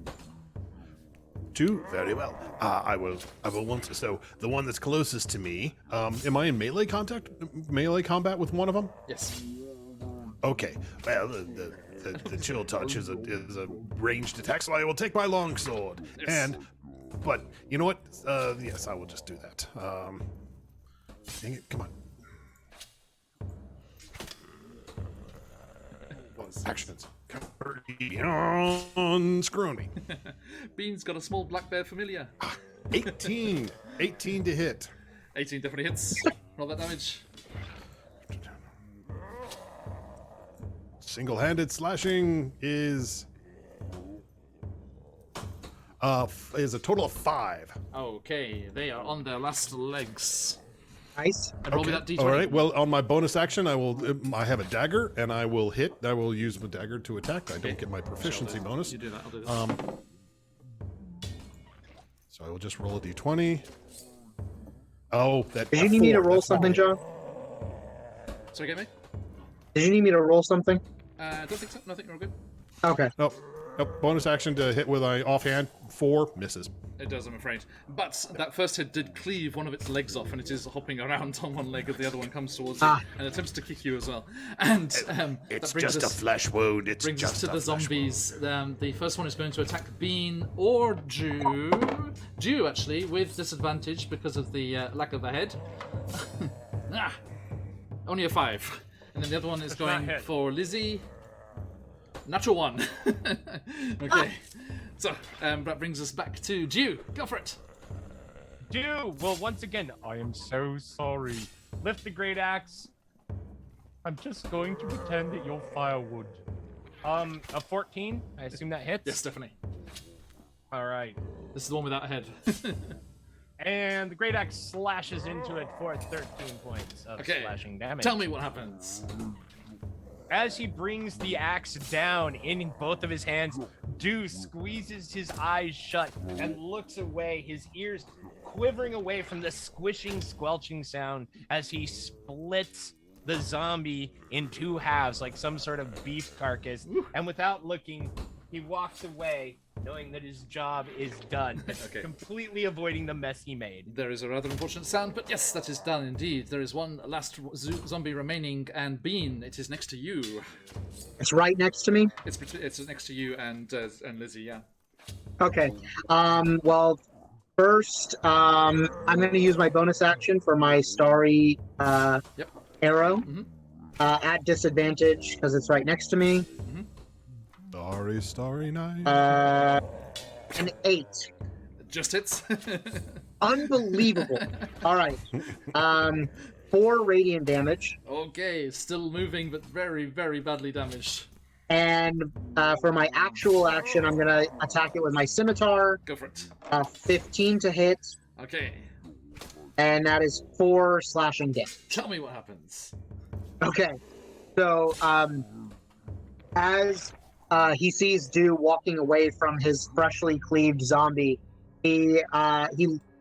2. Very well. I will want to. So the one that's closest to me. Am I in melee combat with one of them? Yes. Okay. Well, the chill touch is a ranged attack, so I will take my longsword. Yes. But you know what? Yes, I will just do that. Dang it! Come on. Actions. On Scrony. Bean's got a small black bear familiar. 18. 18 to hit. 18 definitely hits. Roll that damage. Single-handed slashing is a total of 5. Okay, they are on their last legs. Nice. And roll me that d20. All right. Well, on my bonus action, I have a dagger, and I will hit. I will use the dagger to attack. I don't get my proficiency bonus. You do that, I'll do that. So I will just roll a d20. Oh, that. Did you need me to 4, roll that's something, not- John? Sorry, get me? Did you need me to roll something? Don't think so. Nothing, we're good. Okay. Nope. Nope. Bonus action to hit with my offhand. 4 misses. It does, I'm afraid. But that first hit did cleave one of its legs off, and it is hopping around on one leg as the other one comes towards you and attempts to kick you as well. And It's that brings just a us, flesh wound. It's brings us just to a the flesh zombies. The first one is going to attack Bean or Jew. Jew, actually, with disadvantage because of the lack of a head. Only a 5. And then the other one is Does not going hit. for Lizzie. Natural 1. Okay. So, that brings us back to Jew. Go for it. Well, once again, I am so sorry. Lift the great axe. I'm just going to pretend that you're firewood. A 14? I assume that hits? Yes, definitely. All right. This is the one without a head. And the great axe slashes into it for 13 points of Okay. slashing damage. Tell me what happens. As he brings the axe down in both of his hands, Dew squeezes his eyes shut and looks away, his ears quivering away from the squishing, squelching sound as he splits the zombie in 2 halves like some sort of beef carcass. And without looking, he walks away knowing that his job is done, Okay. completely avoiding the mess he made. There is a rather unfortunate sound, but yes, that is done indeed. There is one last zombie remaining, and Bean, it is next to you. It's right next to me. It's next to you and Lizzie, yeah. Okay. Well, first, I'm going to use my bonus action for my starry Yep. arrow Mhm. at disadvantage because it's right next to me. Starry night. An 8. Just hits. Unbelievable. All right. 4 radiant damage. Okay, still moving, but very, very badly damaged. And for my actual action, I'm going to attack it with my scimitar. Go for it. 15 to hit. Okay, And that is 4 slashing damage. tell me what happens. Okay. So, as he sees Dew walking away from his freshly cleaved zombie, he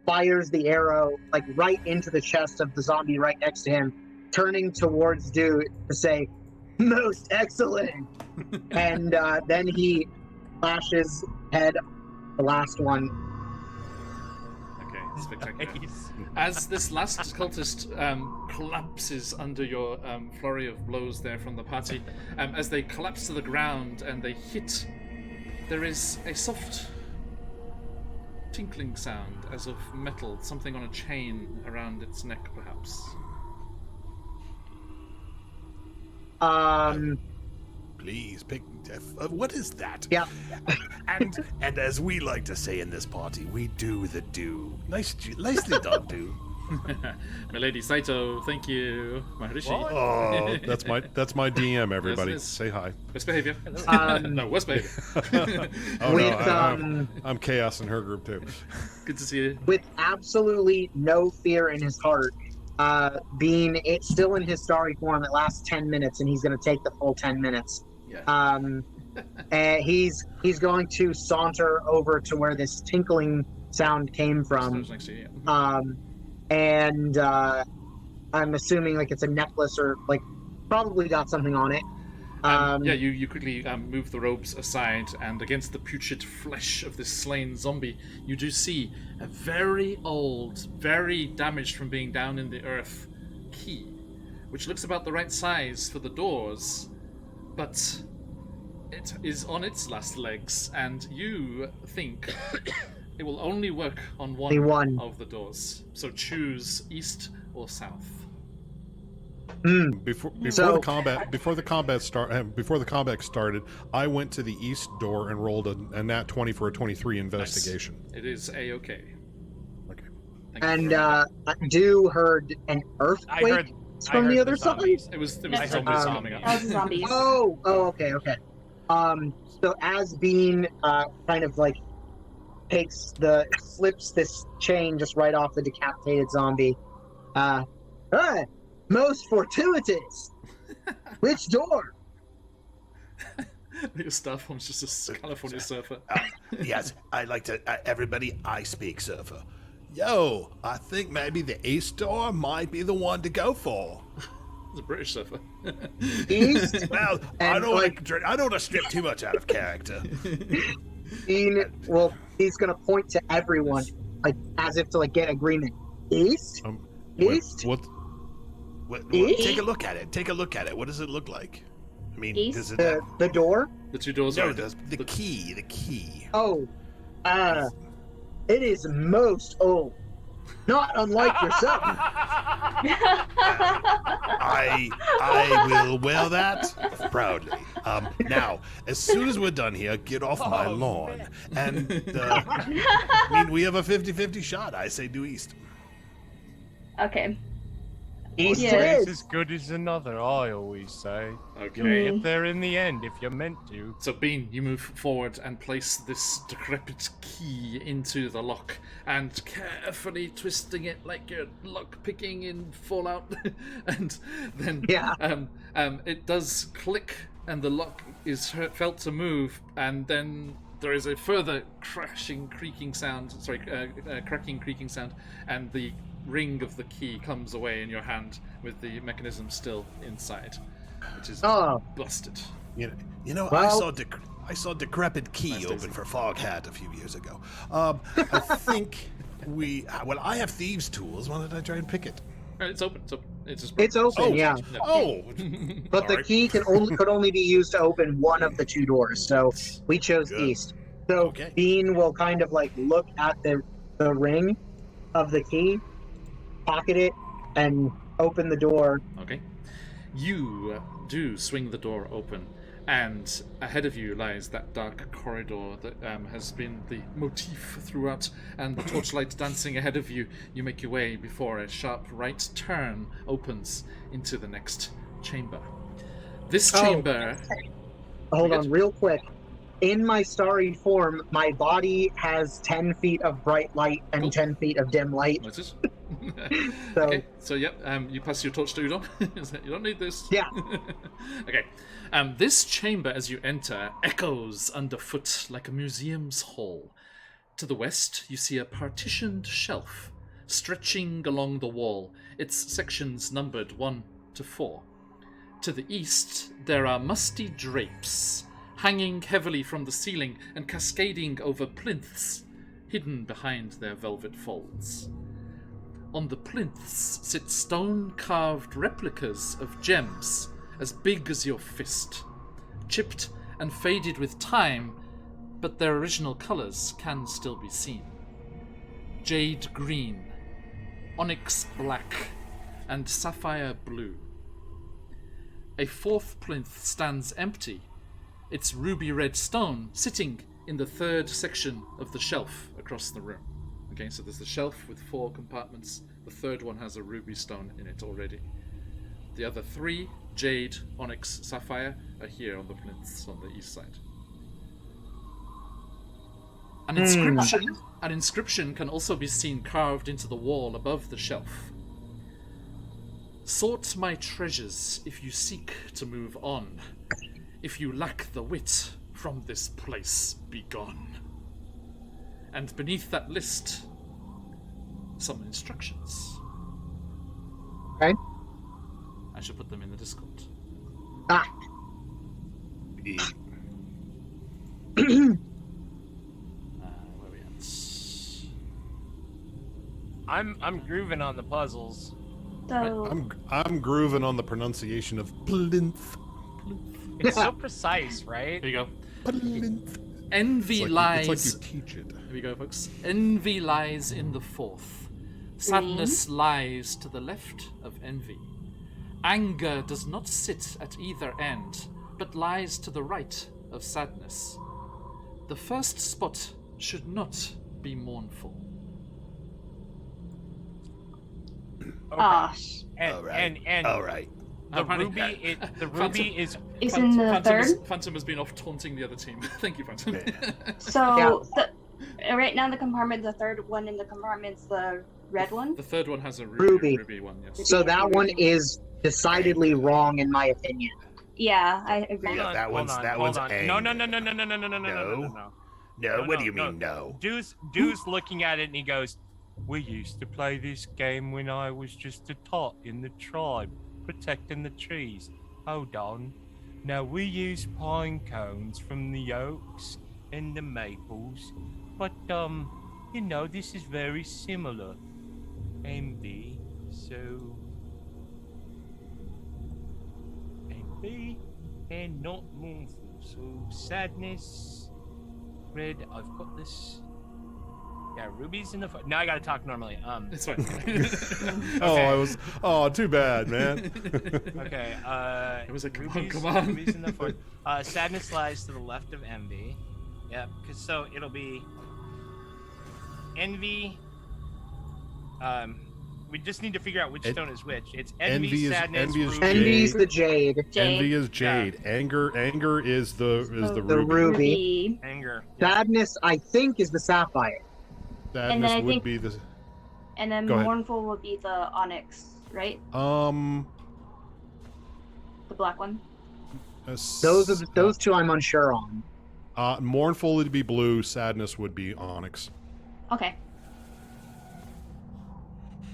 fires the arrow like right into the chest of the zombie right next to him, turning towards Dew to say, "Most excellent!" And then he slashes head, the last one. Okay, spectacular. Nice. As this last cultist collapses under your flurry of blows there from the party, as they collapse to the ground and they hit, there is a soft tinkling sound as of metal, something on a chain around its neck, perhaps. Please pick. What is that? Yeah. And as we like to say in this party, we do the do. Nicely done, do. Milady Saito, thank you. Maharishi. What? Oh, that's my DM. Everybody, Yes, yes. say hi. Best behavior. Um, No, worst behavior. Oh With, no, I'm Chaos in her group too. Good to see you. with absolutely no fear in his heart, being it's still in his starry form, it lasts 10 minutes, and he's going to take the full 10 minutes. Yeah. And he's going to saunter over to where this tinkling sound came from. Stores next to you, yeah. And I'm assuming like it's a necklace or like probably got something on it. Yeah, you quickly move the robes aside, and against the putrid flesh of this slain zombie, you do see a very old, very damaged from being down in the earth key, which looks about the right size for the doors, but it is on its last legs, and you think it will only work on Only one. of the doors. So choose east or south. Before So- the combat started, I went to the east door and rolled a nat 20 for a 23 investigation. It is A-okay. Okay. Thank you And for- Do heard an earthquake I heard from I the heard other side. zombies. It was I zombies heard arming up. That was zombies. Oh, okay. So as Bean kind of like slips this chain just right off the decapitated zombie. Most fortuitous. Which door? Your staff forms just a California surfer. Yes, I like to. Everybody, I speak surfer. Yo, I think maybe the east door might be the one to go for. It's a British surfer. East. Well, I And, don't like- want to strip too much out of character. Bean. Well, he's gonna point to everyone, like as if to like get agreement. East. East. What? East? Take a look at it. Take a look at it. What does it look like? I mean, East? does it? The door. The two doors No, are the key. The key. Oh, it is most old. Not unlike yourself. I will wear that proudly. Now, as soon as we're done here, get off my lawn. And I mean, we have a 50-50 shot. I say due east. Okay. East Yeah. it Today's is. as good as another, I always say. You'll okay. get there in the end if you're meant to. So Bean, you move forward and place this decrepit key into the lock, and carefully twisting it like you're lock picking in Fallout, and then Yeah. it does click, and the lock is felt to move, and then there is a further cracking, creaking sound, and the ring of the key comes away in your hand with the mechanism still inside, which is Oh. busted. You know, Well- I saw Decrepit Key Nice, open Daisy. for Foghat a few years ago. I think I have thieves' tools. Why don't I try and pick it? It's open. It's just It's open, yeah. Oh, But the sorry. key could only be used to open one of the two doors. So we chose Good. east. So Okay. Bean will kind of like look at the ring of the key, pocket it, and open the door. Okay. You do swing the door open, and ahead of you lies that dark corridor that has been the motif throughout, and the torchlight dancing ahead of you. You make your way before a sharp right turn opens into the next chamber. This Oh. chamber. Hold Good. on, real quick. In my starry form, my body has 10 feet of bright light and Cool. 10 feet of dim light. Notice. So- Okay, so yep, you pass your torch to Udon. You don't need this. Yeah. Okay. This chamber, as you enter, echoes underfoot like a museum's hall. To the west, you see a partitioned shelf stretching along the wall, its sections numbered 1 to 4. To the east, there are musty drapes hanging heavily from the ceiling and cascading over plinths, hidden behind their velvet folds. On the plinths sit stone-carved replicas of gems as big as your fist, chipped and faded with time, but their original colours can still be seen. Jade green, onyx black, and sapphire blue. a fourth plinth stands empty, its ruby red stone sitting in the third section of the shelf across the room. Okay, so there's the shelf with 4 compartments. The third one has a ruby stone in it already. The other 3, jade, onyx, sapphire, are here on the plinths on the east side. An inscription can also be seen carved into the wall above the shelf. Sort my treasures if you seek to move on. If you lack the wit, from this place be gone. And beneath that list, some instructions. Okay. I should put them in the Discord. Ah. Where we at? I'm grooving on the puzzles. So I'm grooving on the pronunciation of plinth. It's so precise, right? Here you go. Plinth. Envy It's lies. like you teach it. Here we go, folks. Envy lies in the fourth. Sadness lies to the left of envy. Anger does not sit at either end, but lies to the right of sadness. The first spot should not be mournful. Gosh. And All right. and All right. the Apparently- ruby is Is in the third. Phantom has been off taunting the other team. Thank you, Phantom. So right now the compartment, the third one in the compartment's the red one. The third one has a Ruby. ruby one, yes. So that one is decidedly wrong in my opinion. Yeah, I agree. Yeah, that one's A. No. No, what do you mean no? Dew's looking at it and he goes, "We used to play this game when I was just a tot in the tribe, protecting the trees. Hold on. Now we use pine cones from the oaks and the maples, but you know, this is very similar. Envy, so envy and not mournful. So sadness, red. I've got this. Yeah, rubies in the. Now I gotta talk normally. It's fine. Oh, too bad, man. Okay. It was like, rubies, come on. Rubies in the fourth. Sadness lies to the left of envy. Yeah, because so it'll be envy. We just need to figure out which stone is which. It's envy, sadness, ruby. Envy's the jade. Envy is jade. Yeah. Anger is the The ruby. ruby. Anger. Sadness, I think, is the sapphire. And then Sadness I would think- be the And then Go ahead. mournful would be the onyx, right? um. The black one. Those two I'm unsure on. Mournful would be blue. Sadness would be onyx. Okay.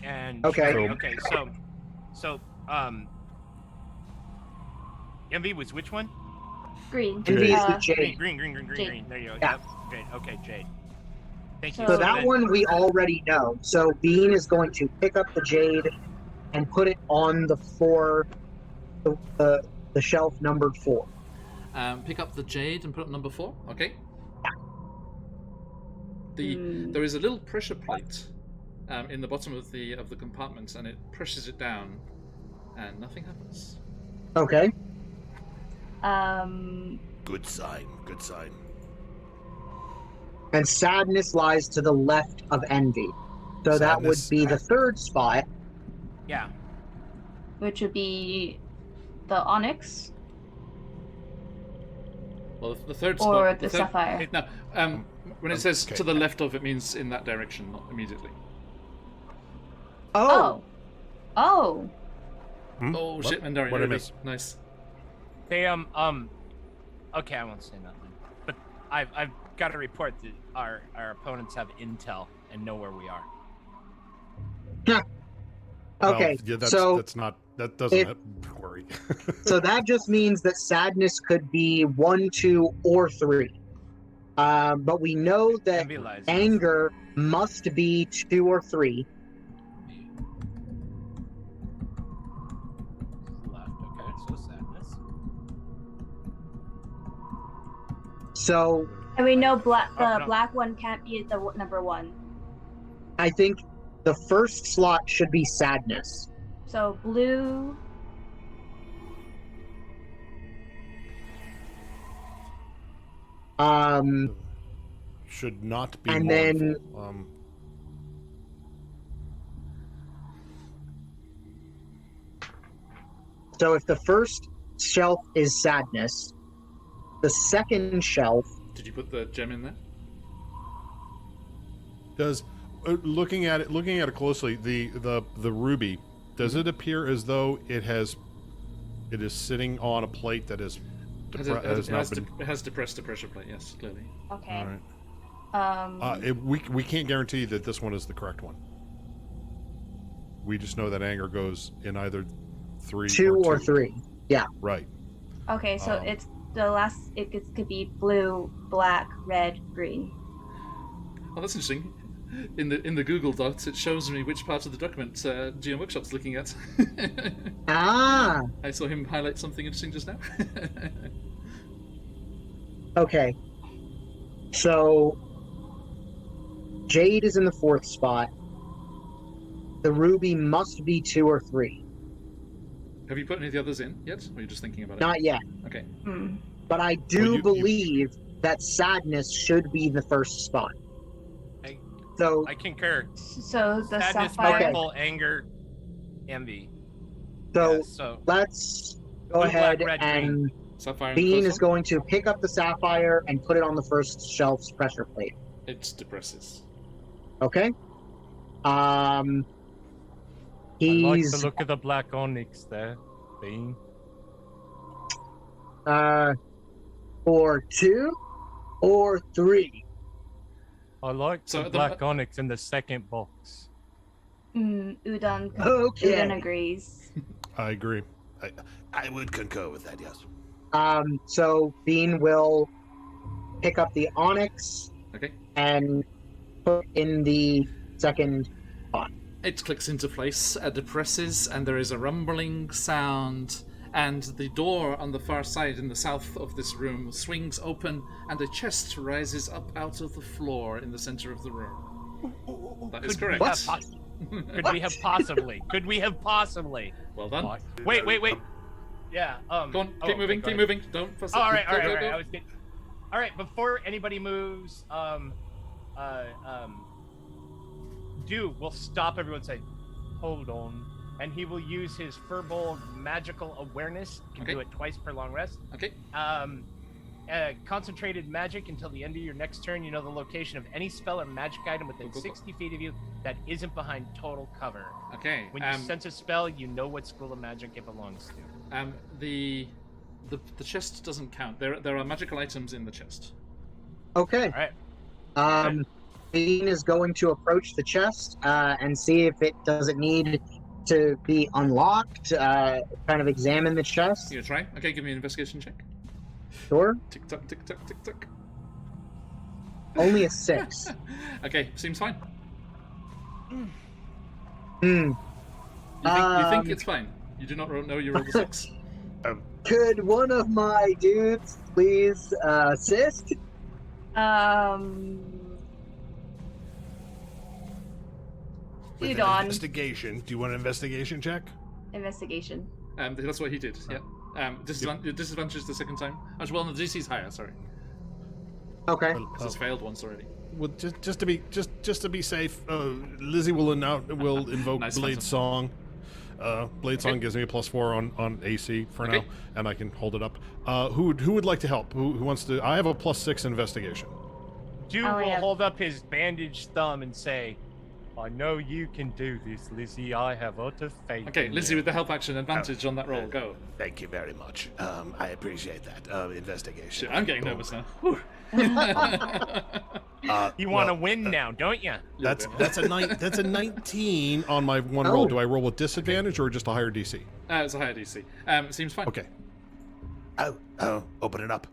And Okay. Okay. So envy was which one? Green. Envy is the Jade. jade. Green. Jade. There you go. Yeah. Yep. Jade. Okay, Jade. Thank you. So So that then- one we already know. So Bean is going to pick up the jade and put it on the shelf numbered 4. Pick up the jade and put it number 4. Okay. Hmm. There is a little pressure plate in the bottom of the compartment, and it presses it down, and nothing happens. Okay. Good sign. Good sign. And sadness lies to the left of envy. So that would Sadness- be the third spot. Yeah. Which would be the onyx Well, the third or spot. the third, sapphire. No, when it says Okay. to the left of, it means in that direction, not immediately. Oh. Oh. Hmm? Oh What? shit, Mandari. What'd I really miss? Nice. They okay, I won't say nothing. But I've got to report that our opponents have intel and know where we are. Okay. Well, yeah, that's not. That doesn't worry. So that just means that sadness could be 1, 2, or 3. But we know that Envy lies. anger must be 2 or 3. Left. Okay, so sadness. So And we know the no. black one can't be the number 1. I think the first slot should be sadness. So blue. Should not be And mournful. then- So if the first shelf is sadness, the second shelf, Did you put the gem in there? Does looking at it closely, the ruby, does it appear as though it is sitting on a plate that is It has depressed the pressure plate, yes, clearly. Okay. All right. We can't guarantee that this one is the correct one. We just know that anger goes in either 3 2 or or 3. Yeah. Right. Okay, so Um, it's the last. Could be blue, black, red, green. Oh, that's interesting. In the Google Docs, it shows me which part of the document GM Workshop's looking at. Ah, I saw him highlight something interesting just now. okay. So Jade is in the 4th spot. The ruby must be 2 or 3. Have you put any of the others in yet? Or are you just thinking about it? Not yet. Okay. Hmm. But I do Well, you- believe that sadness should be the first spot. So I concur. So the Sadness, sapphire. Okay. mournful, anger, envy. so Yeah, so let's go Blue, ahead black, red, and Sapphire and Bean the is first one? going to pick up the sapphire and put it on the first shelf's pressure plate. It depresses. Okay. I like He's the look of the black onyx there, Bean. for 2 or 3. I like So the the- black onyx in the second box. Udon. Okay. Udon agrees. I agree. I would concur with that, yes. So Bean will pick up the onyx Okay. and put in the second spot. It clicks into place, depresses, and there is a rumbling sound. And the door on the far side in the south of this room swings open, and a chest rises up out of the floor in the center of the room. That is correct. Could we have possibly? Could we have possibly? Well done. Wait. Yeah. Go on, oh, keep moving, okay, keep go ahead. moving. Don't fuss Oh, up. all right. Go, go, I go. was getting... All right. Before anybody moves, we'll stop everyone. And say, hold on, and he will use his Furbolg magical awareness. Can Okay. do it twice per long rest. Okay. Concentrated magic until the end of your next turn. You know the location of any spell or magic item within Go, go, go. 60 feet of you that isn't behind total cover. Okay. When you sense a spell, you know what school of magic it belongs to. The chest doesn't count. There are magical items in the chest. Okay. All right. Bean is going to approach the chest and see if it doesn't need to be unlocked. Kind of examine the chest. You gonna try? Okay, give me an investigation check. Sure. Tick tock, tick tock, tick tock. Only a 6. Okay, seems fine. Hmm. You think it's fine? You do not know you rolled a 6? Could one of my dudes please assist? With an Udon. investigation. Do you want an investigation check? Investigation. That's what he did. Yeah. Disadvantage the second time. Actually, well, the DC's higher. Sorry, Okay. Well, this has failed once already. well, just to be safe, Lizzie will invoke Nice Blade phantom. Song. Blade Song Okay. gives me a +4 on AC for Okay. now, and I can hold it up. Who would like to help? Who wants to? I have a +6 investigation. Dude Oh, will yeah. hold up his bandaged thumb and say, I know you can do this, Lizzie. I have utter faith. Okay, in Lizzie you." with the help action advantage on that roll. Go. Thank you very much. I appreciate that. Investigation. Shit, I'm getting nervous now. Whew. You want to win now, don't you? That's a 19 on my one roll. Oh. Do I roll with disadvantage or just a higher DC? It's a higher DC. Seems fine. Okay. Open it up.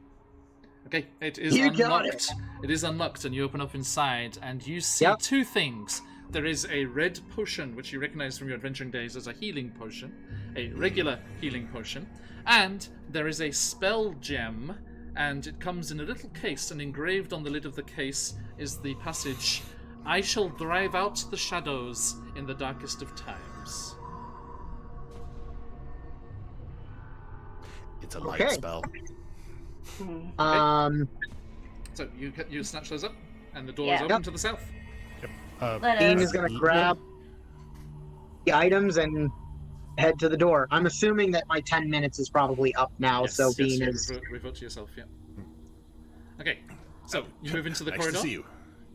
Okay, it is You got unlocked. It is unlocked, and you open up inside, and you see Yep. two things. There is a red potion, which you recognize from your adventuring days as a healing potion, a regular healing potion, and there is a spell gem, and it comes in a little case, and engraved on the lid of the case is the passage, "I shall drive out the shadows in the darkest of times." It's a light Okay. spell. Hmm. So you snatch those up, and the door is Yeah. open to the south. Let Bean us. is going to grab the items and head to the door. I'm assuming that my 10 minutes is probably up now, Yes, so yes, Bean you is. revert to yourself. Yeah. Okay. So you move into the nice corridor. to see you.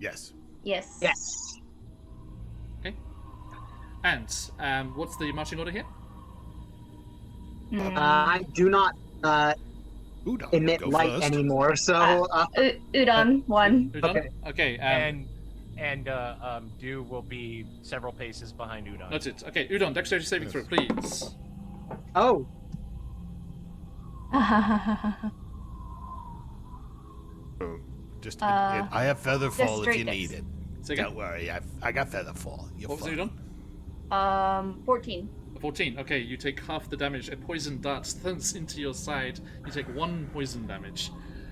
Yes. Yes. Yes. Okay. And what's the marching order here? I do not Udon, emit go light first. anymore, so. Udon, 1. Udon? Okay. Okay. And Dew will be several paces behind Udon. Noted. Okay, Udon, dexterity saving throw, please. Oh, Oh, just Uh, I have feather fall if straight you dex. need it. Say again? Don't worry, I got feather fall. You're What was fine. it, Udon? 14. 14. Okay, you take half the damage. A poison dart thunks into your side. You take 1 poison damage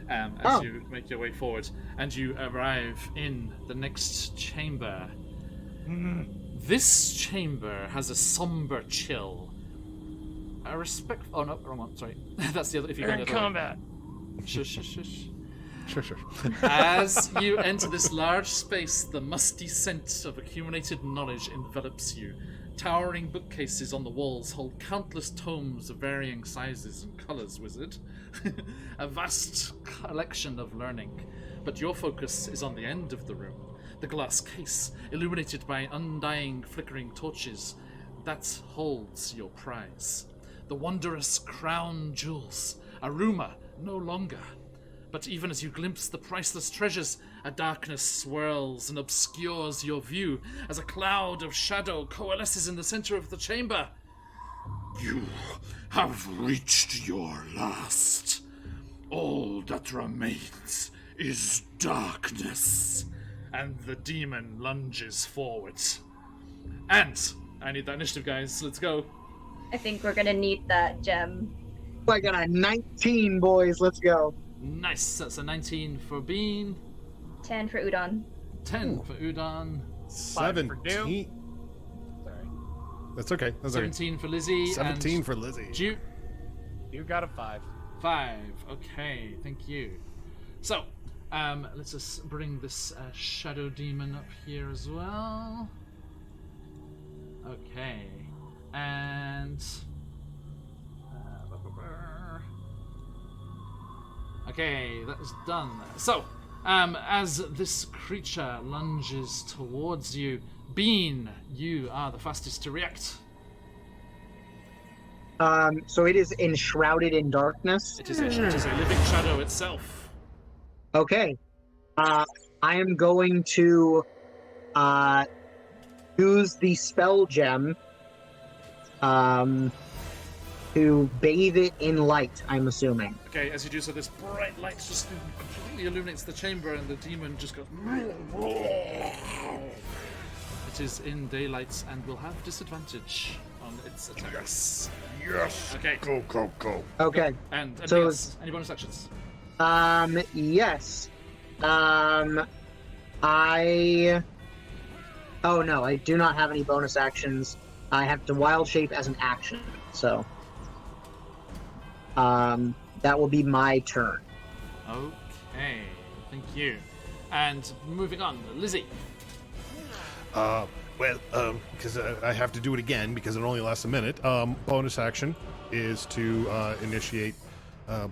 as Oh. you make your way forward, and you arrive in the next chamber. This chamber has a somber chill. A respect. Oh no, wrong one. Sorry, that's the other. If you You're go in the other way. combat. Shush, shush, shush. Sure, sure. As you enter this large space, the musty scent of accumulated knowledge envelops you. Towering bookcases on the walls hold countless tomes of varying sizes and colors, wizard. A vast collection of learning. But your focus is on the end of the room. The glass case, illuminated by undying flickering torches, that holds your prize. The wondrous crown jewels, a rumor no longer. But even as you glimpse the priceless treasures, a darkness swirls and obscures your view as a cloud of shadow coalesces in the center of the chamber. You have reached your last. All that remains is darkness. And the demon lunges forward. And I need that initiative, guys. Let's go. I think we're gonna need that gem. I got a 19, boys. Let's go. Nice. That's a 19 for Bean, 10 for Udon. 10 for Udon, for Dew. 17. Sorry. That's okay. That's okay. 17 for Lizzie, 17 and for Lizzie. Jude. You got a 5. 5. Okay, thank you. So, let's just bring this shadow demon up here as well. Okay, and okay, that is done. So, as this creature lunges towards you, Bean, you are the fastest to react. So it is enshrouded in darkness. It is a living shadow itself. Okay. I am going to use the spell gem to bathe it in light, I'm assuming. Okay, as you do so, this bright light just completely illuminates the chamber, and the demon just goes. It is in daylight and will have disadvantage on its attacks. Yes. Okay. Go, go, go. Okay. And anything So- else? Any bonus actions? Yes. Oh no, I do not have any bonus actions. I have to wild shape as an action, so. That will be my turn. Okay, thank you. And moving on, Lizzie. Well, because I have to do it again because it only lasts a minute. Bonus action is to initiate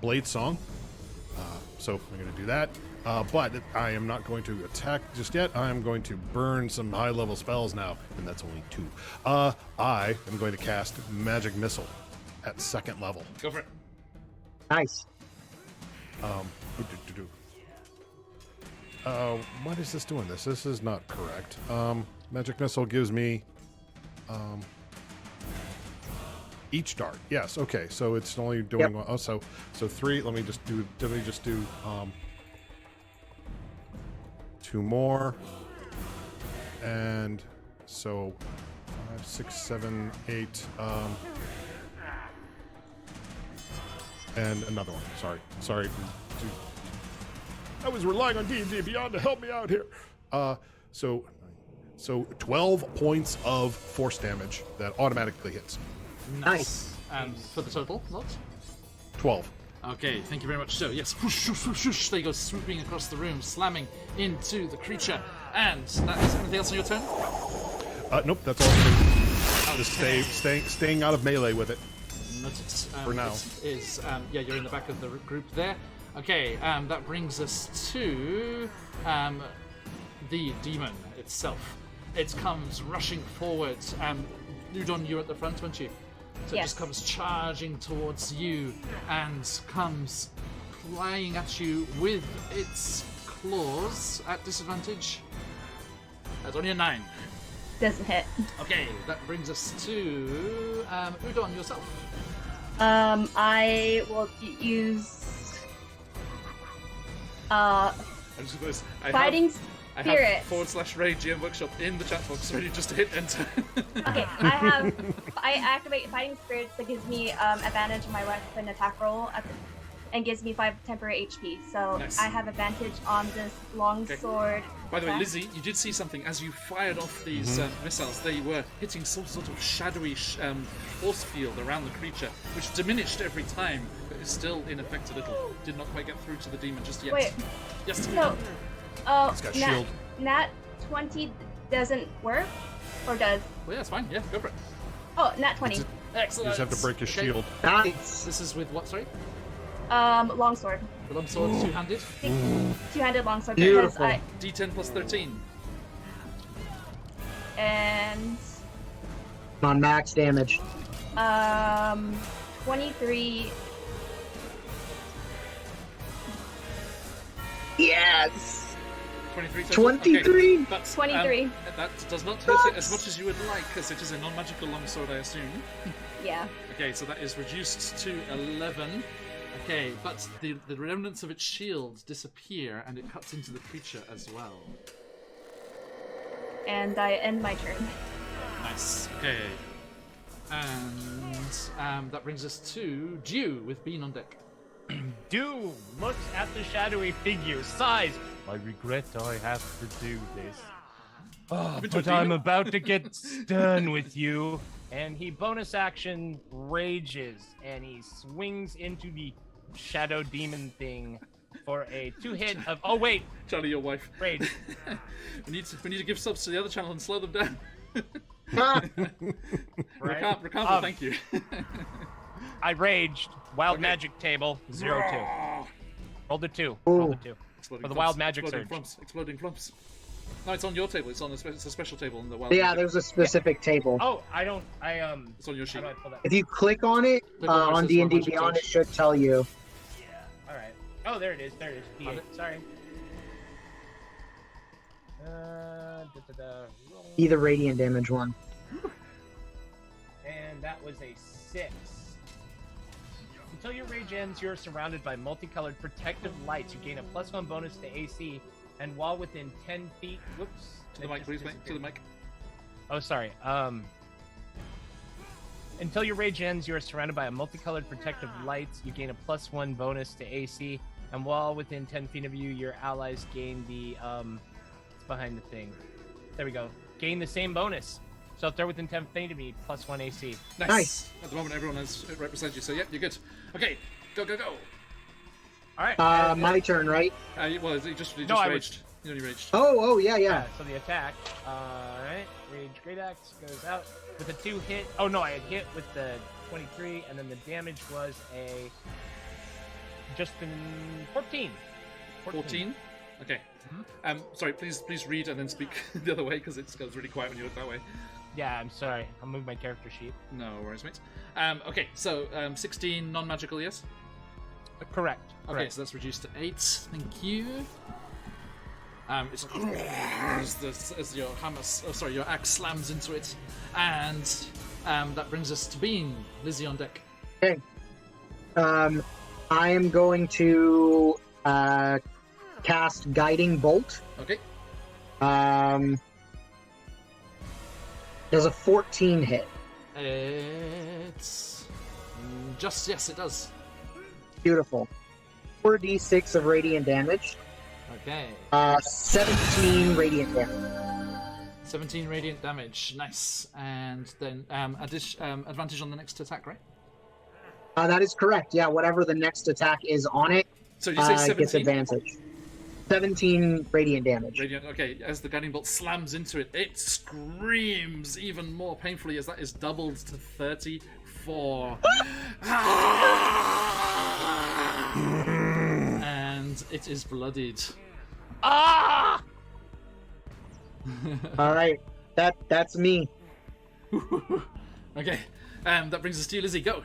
Blade Song. So I'm going to do that. But I am not going to attack just yet. I am going to burn some high-level spells now, and that's only 2. I am going to cast Magic Missile at 2nd level. Go for it. Nice. What is this doing? This is not correct. Magic Missile gives me each dart. Yes. Okay. So it's only doing Yep. one. Oh, so 3. Let me just do 2 more, and so 5, 6, 7, 8. And another one. Sorry. I was relying on D&D Beyond to help me out here. So 12 points of force damage that automatically hits. Nice. And for the total, what? 12. Okay, thank you very much. So, yes, whoosh, whoosh, whoosh, whoosh, they go swooping across the room, slamming into the creature. And that is anything else on your turn? Nope, that's all. Just staying out of melee with it. Noted. For now. It is, yeah, you're in the back of the group there. Okay, that brings us to the demon itself. It comes rushing forward. Udon, you're at the front, weren't you? So it Yes. just comes charging towards you and comes flying at you with its claws at disadvantage. That's only a 9. Doesn't hit. Okay, that brings us to Udon yourself. I will use I just suppose fighting I spirit. have /Rage GM Workshop in the chat box ready just to hit enter. Okay, I activate fighting spirits that gives me advantage on my weapon attack roll and gives me 5 temporary HP. So Nice. I have advantage on this long Okay. sword. By the way, attack. Lizzie, you did see something as you fired off these missiles. They were hitting some sort of shadowy force field around the creature, which diminished every time, but is still in effect a little. Did not quite get through to the demon just yet. Wait, Yes. so It's got shield. Nat 20 doesn't work, or does? Well, yeah, it's fine. Yeah, go for it. Oh, Nat 20. You Excellent. just have to break his Okay. shield. Nice. This is with what? Sorry, Longsword. the long sword, two-handed. Two-handed longsword Beautiful. because D10 plus 13. and On max damage. 23. Yes. 23 total? 23? Okay, but, 23. That does not hurt it as much as you would like, because it is a non-magical longsword, I assume. Yeah. Okay, so that is reduced to 11. Okay, but the remnants of its shield disappear, and it cuts into the creature as well. And I end my turn. Nice. Okay. And that brings us to Dew with Bean on deck. Dew looks at the shadowy figure, sighs. I regret I have to do this. Oh, been to a but I'm demon? about to get done with you. And he bonus action rages, and he swings into the shadow demon thing for a 2-hit of. Oh wait, Charlie, your wife. rage. we need to give subs to the other channel and slow them down. Right? Recount, thank you. I raged. Wild Okay. magic table 0-2. Rolled a 2. Ooh. Rolled a 2. Exploding For the flumps, wild magic exploding surge. flumps, exploding flumps. No, it's on your table. It's a special table in the wild. Yeah, magic. there's a specific table. Oh, I don't. It's on your How sheet. do I pull that? If you click on it Click on where it on says D&D Wild Magic Beyond, Surge. it should tell you. All right. Oh, there it is. There it is. Found D8. it. Sorry. Roll. Be the radiant damage one. And that was a 6. Until your rage ends, you're surrounded by multicolored protective lights. You gain a +1 bonus to AC, and while within 10 feet, whoops. To the it mic, just please, mate. To the disappeared. mic. Oh, sorry. Until your rage ends, you are surrounded by a multicolored protective lights. You gain a +1 bonus to AC, and while within 10 feet of you, your allies gain the it's behind the thing. There we go. Gain the same bonus. So if they're within 10 feet of me, +1 AC. Nice. Nice. At the moment, everyone is right beside you, so yep, you're good. Okay, go. All right. My turn, right? Well, he just No, I was- raged. He only raged. Oh, yeah. So the attack. Alright. Rage Great Axe goes out with a 2 hit. Oh no, I had hit with the 23, and then the damage was a. Just in 14. 14. Okay. Sorry, please read and then speak the other way because it goes really quiet when you look that way. Yeah, I'm sorry. I'll move my character sheet. No worries, mate. Okay, so 16 non-magical, yes. Correct. Okay, so that's reduced to 8. Thank you. It's as your your axe slams into it, and that brings us to Bean. Lizzie on deck. Okay. I am going to cast Guiding Bolt. Okay. Does a 14 hit? It's just yes, it does. Beautiful. 4d6 of radiant damage. Okay. 17 radiant damage. 17 radiant damage. Nice. And then advantage on the next attack, right? That is correct. Yeah, whatever the next attack is on it So you say gets 17? advantage. 17 radiant damage. Radiant, okay, as the guiding bolt slams into it, it screams even more painfully as that is doubled to 34. And it is bloodied. Ah! All right, that's me. Okay, that brings us to you, Lizzie. Go.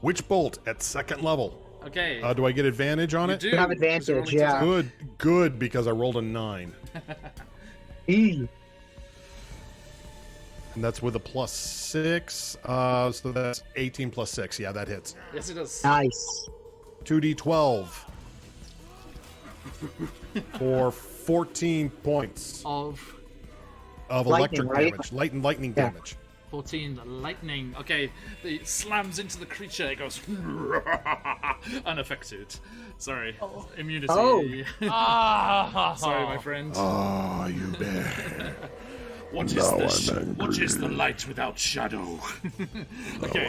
Witch bolt at 2nd level. Okay. Do I get advantage on you it? do. You have because you're advantage, rolling yeah. Good, because I rolled a 9. Eee. And that's with a +6. So that's 18 plus 6. Yeah, that hits. to- Yes, it does. Nice. 2d12 for 14 points Of of Lightning, electric right? damage. Lightning Yeah. damage. 14 lightning. Okay, it slams into the creature. It goes unaffected. Sorry, immunity. Oh. Ah! Sorry, my friend. Ah, you bear. What is Now this? I'm angry. What is the light without shadow? Okay,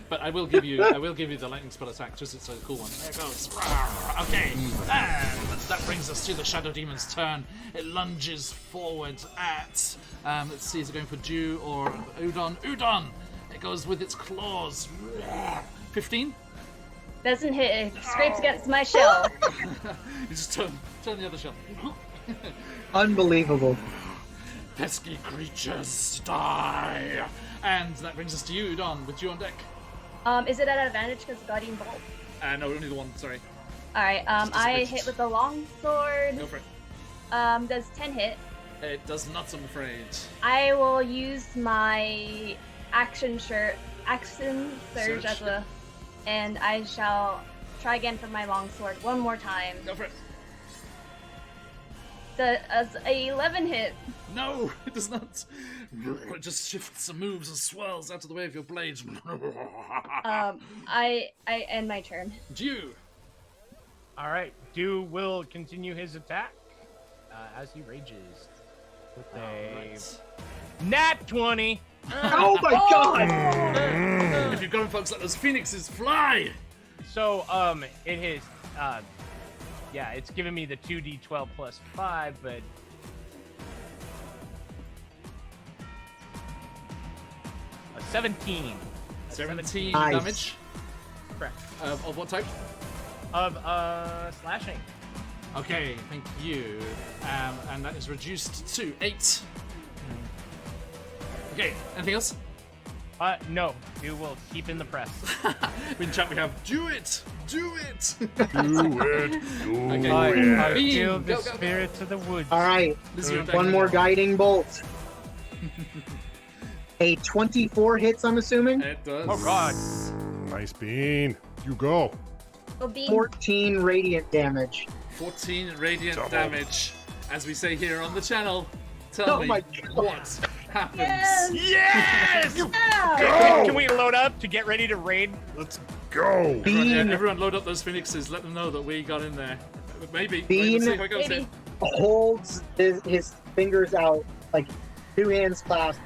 but I will give you the lightning spell attack. Just it's a cool one. There it goes. Okay, and that brings us to the Shadow Demon's turn. It lunges forward at. Let's see, is it going for Dew or Udon? Udon. It goes with its claws. 15. Doesn't hit. It scrapes against my shell. You just turn the other shell. Unbelievable. Pesky creatures die. And that brings us to you, Udon, with you on deck. Is it at advantage because guardian bolt? No, only the one. Sorry. All right. I hit with the long sword. Go for it. Does 10 hit? It does not, I'm afraid. I will use my action surge Surge. and I shall try again for my long sword one more time. Go for it. Does a 11 hit? No, it does not. It just shifts and moves and swirls out of the way of your blades. I end my turn. Dew. All right, Dew will continue his attack as he rages with a Right. nat 20. Oh my god! If you've got 'em, folks, let those phoenixes fly. So it is yeah, it's giving me the 2d12 plus 5, but a 17. 17 Nice. damage. Correct. Of what type? Of slashing. Okay, thank you. And that is reduced to 8. Okay, anything else? No, Dew will keep in the press. In chat we have do it! Do it! Do it. Do Okay. I Beam, feel the go, go, go. spirits of the woods. All right, Lizzie, you're on deck. one more guiding bolt. A 24 hits, I'm assuming. It does. Oh god. Nice bean. You go. Oh, beam. 14 radiant damage. 14 radiant Double. damage. As we say here on the channel, tell Oh me my God. what happens. Yes! Yes! Ah! Can we load up to get ready to raid? Let's go. Bean Everyone load up those phoenixes. Let them know that we got in there. Maybe. Bean. We'll see how it goes Maybe. in. holds his fingers out, like 2 hands clasped,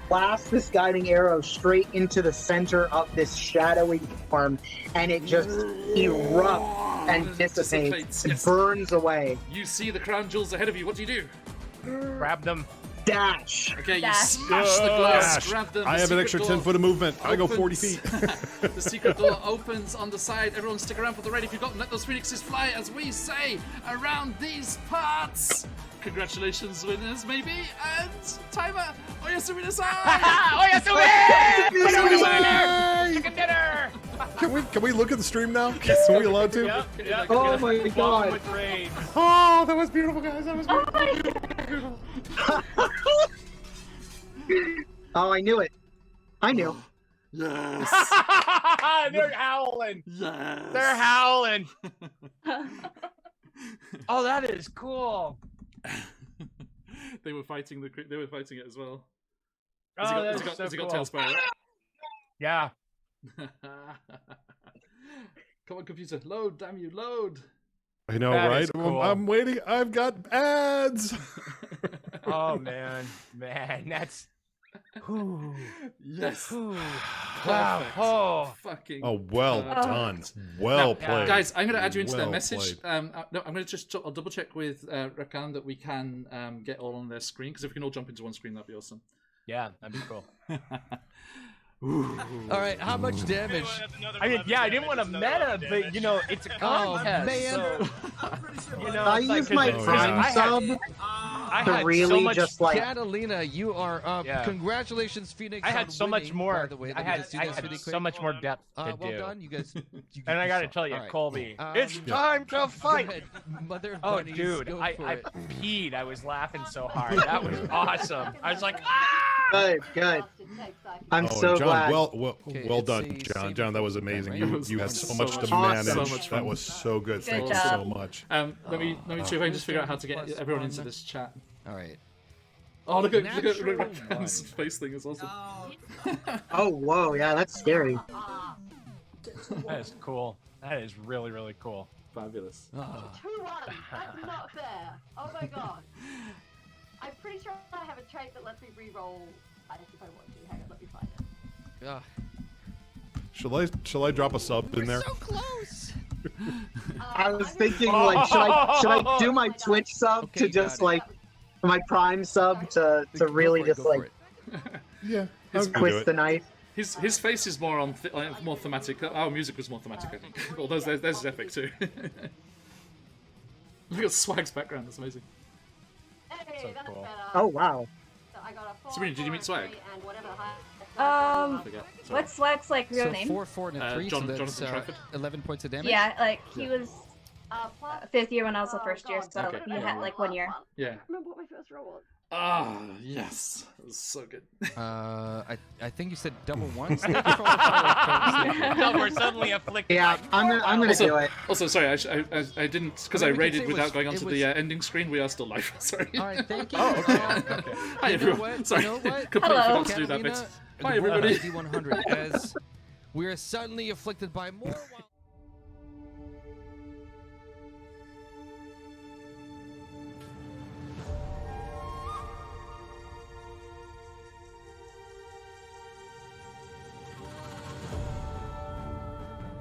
blasts this guiding arrow straight into the center of this shadowy form, and it just erupts and dissipates, yes. burns away. You see the crown jewels ahead of you. What do you do? Grab them. Dash. Okay, you Dash. smash the glass, Dash. grab them. I the have an secret extra door 10 foot of movement. I go 40 opens. feet. The secret door opens on the side. Everyone stick around for the raid if you've got them. Let those phoenixes fly, as we say, around these parts. Congratulations, winners, maybe. And timer. Oyasumi-san! Oh yes, Yay! Chicken dinner! Can we look at the stream now? Are we allowed to? Yep, yep. Oh my Welcome god. with raid. Oh, that was beautiful, guys. That was beautiful. Oh, I knew it. I knew. Yes. They're howling. Yes. They're howling. Oh, that is cool. They were fighting They were fighting it as well. Oh, Has that's so he got cool. Tailspire? Yeah. Come on, computer, load! Damn you, load! I know, That right? is cool. I'm waiting. I've got ads. Oh man, that's Whew. Yes. Whew. Perfect. Wow. Oh. Fucking. Oh, well perfect. done. Well Now, played. guys, I'm going to add you into their Well message. played. No, I'm going to just I'll double check with Rakan that we can get all on their screen, because if we can all jump into one screen, that'd be awesome. Yeah, that'd be cool. All right, how much damage? I mean, yeah, I didn't want to meta, but you know, it's a contest. man. So, you know, I it's like, used my 'cause Prime I had- sub I to had so really much, just like. Catalina, you are up. Yeah. Congratulations, Phoenix. I had on so much winning, more. By the way, I let me had, just do I this had really so quick. much more depth to Well do. done, you guys. You And I gotta yourself. tell you, All right. Colby, Um, it's time to Go fight. ahead, Mother Oh, bunnies, dude, go I for it. peed. I was laughing so hard. That was awesome. I was like, ah! Good. I'm Oh, so John, glad. well Okay, done, it's a John. save John, that was amazing. right? You had so much to fun. manage. So much That fun. was so good. Thank you job. so much. Let me see if I can just figure out how to get everyone into this chat. All right. Oh, look at Natural Rakan's one. face thing is awesome. Oh, whoa, yeah, that's scary. That is cool. That is really, really cool. Fabulous. 2-1. That's not fair. Oh my god. I'm pretty sure I have a trait that lets me re-roll dice if I want to. Hang on, let me find it. Shall I drop a sub in there? So close. I was thinking, like, should I do my Twitch sub Okay, to you got just it. like my Prime sub to really Go for it, just go for like it. Yeah. twist the knife? His face is more on more thematic. Our music was more thematic, I think. Although there's his epic too. Look at Swag's background. That's amazing. Hey, So that's cool. better. Oh wow. So I got a 4, Sabrina, did you meet 4, Swag? 3, and whatever the high- I Um, forget. Sorry. what's Swag's like real So name? 4, 4, and a 3, so Jonathan that's Trafford. 11 points of damage. Yeah, like he was plus, fifth year when I was the oh, first year, God, so I Okay. don't you know had what like my 1 year. last one. Yeah. I remember what my first roll was. Ah, yes. That was so good. I think you said double ones. Thank you for all the follow-up. No, we're suddenly afflicted. Yeah, I'm gonna Also- do it. Also, sorry, I didn't because I I mean, we could raided say it without was- going it onto was- the ending screen. We are still live. Sorry. All right, thank you. Oh, okay. Hi You know everyone. what? Sorry. You know what? Completely Hello. forgot to do that bit. Catalina, Hi everybody. D100 as we are suddenly afflicted by more.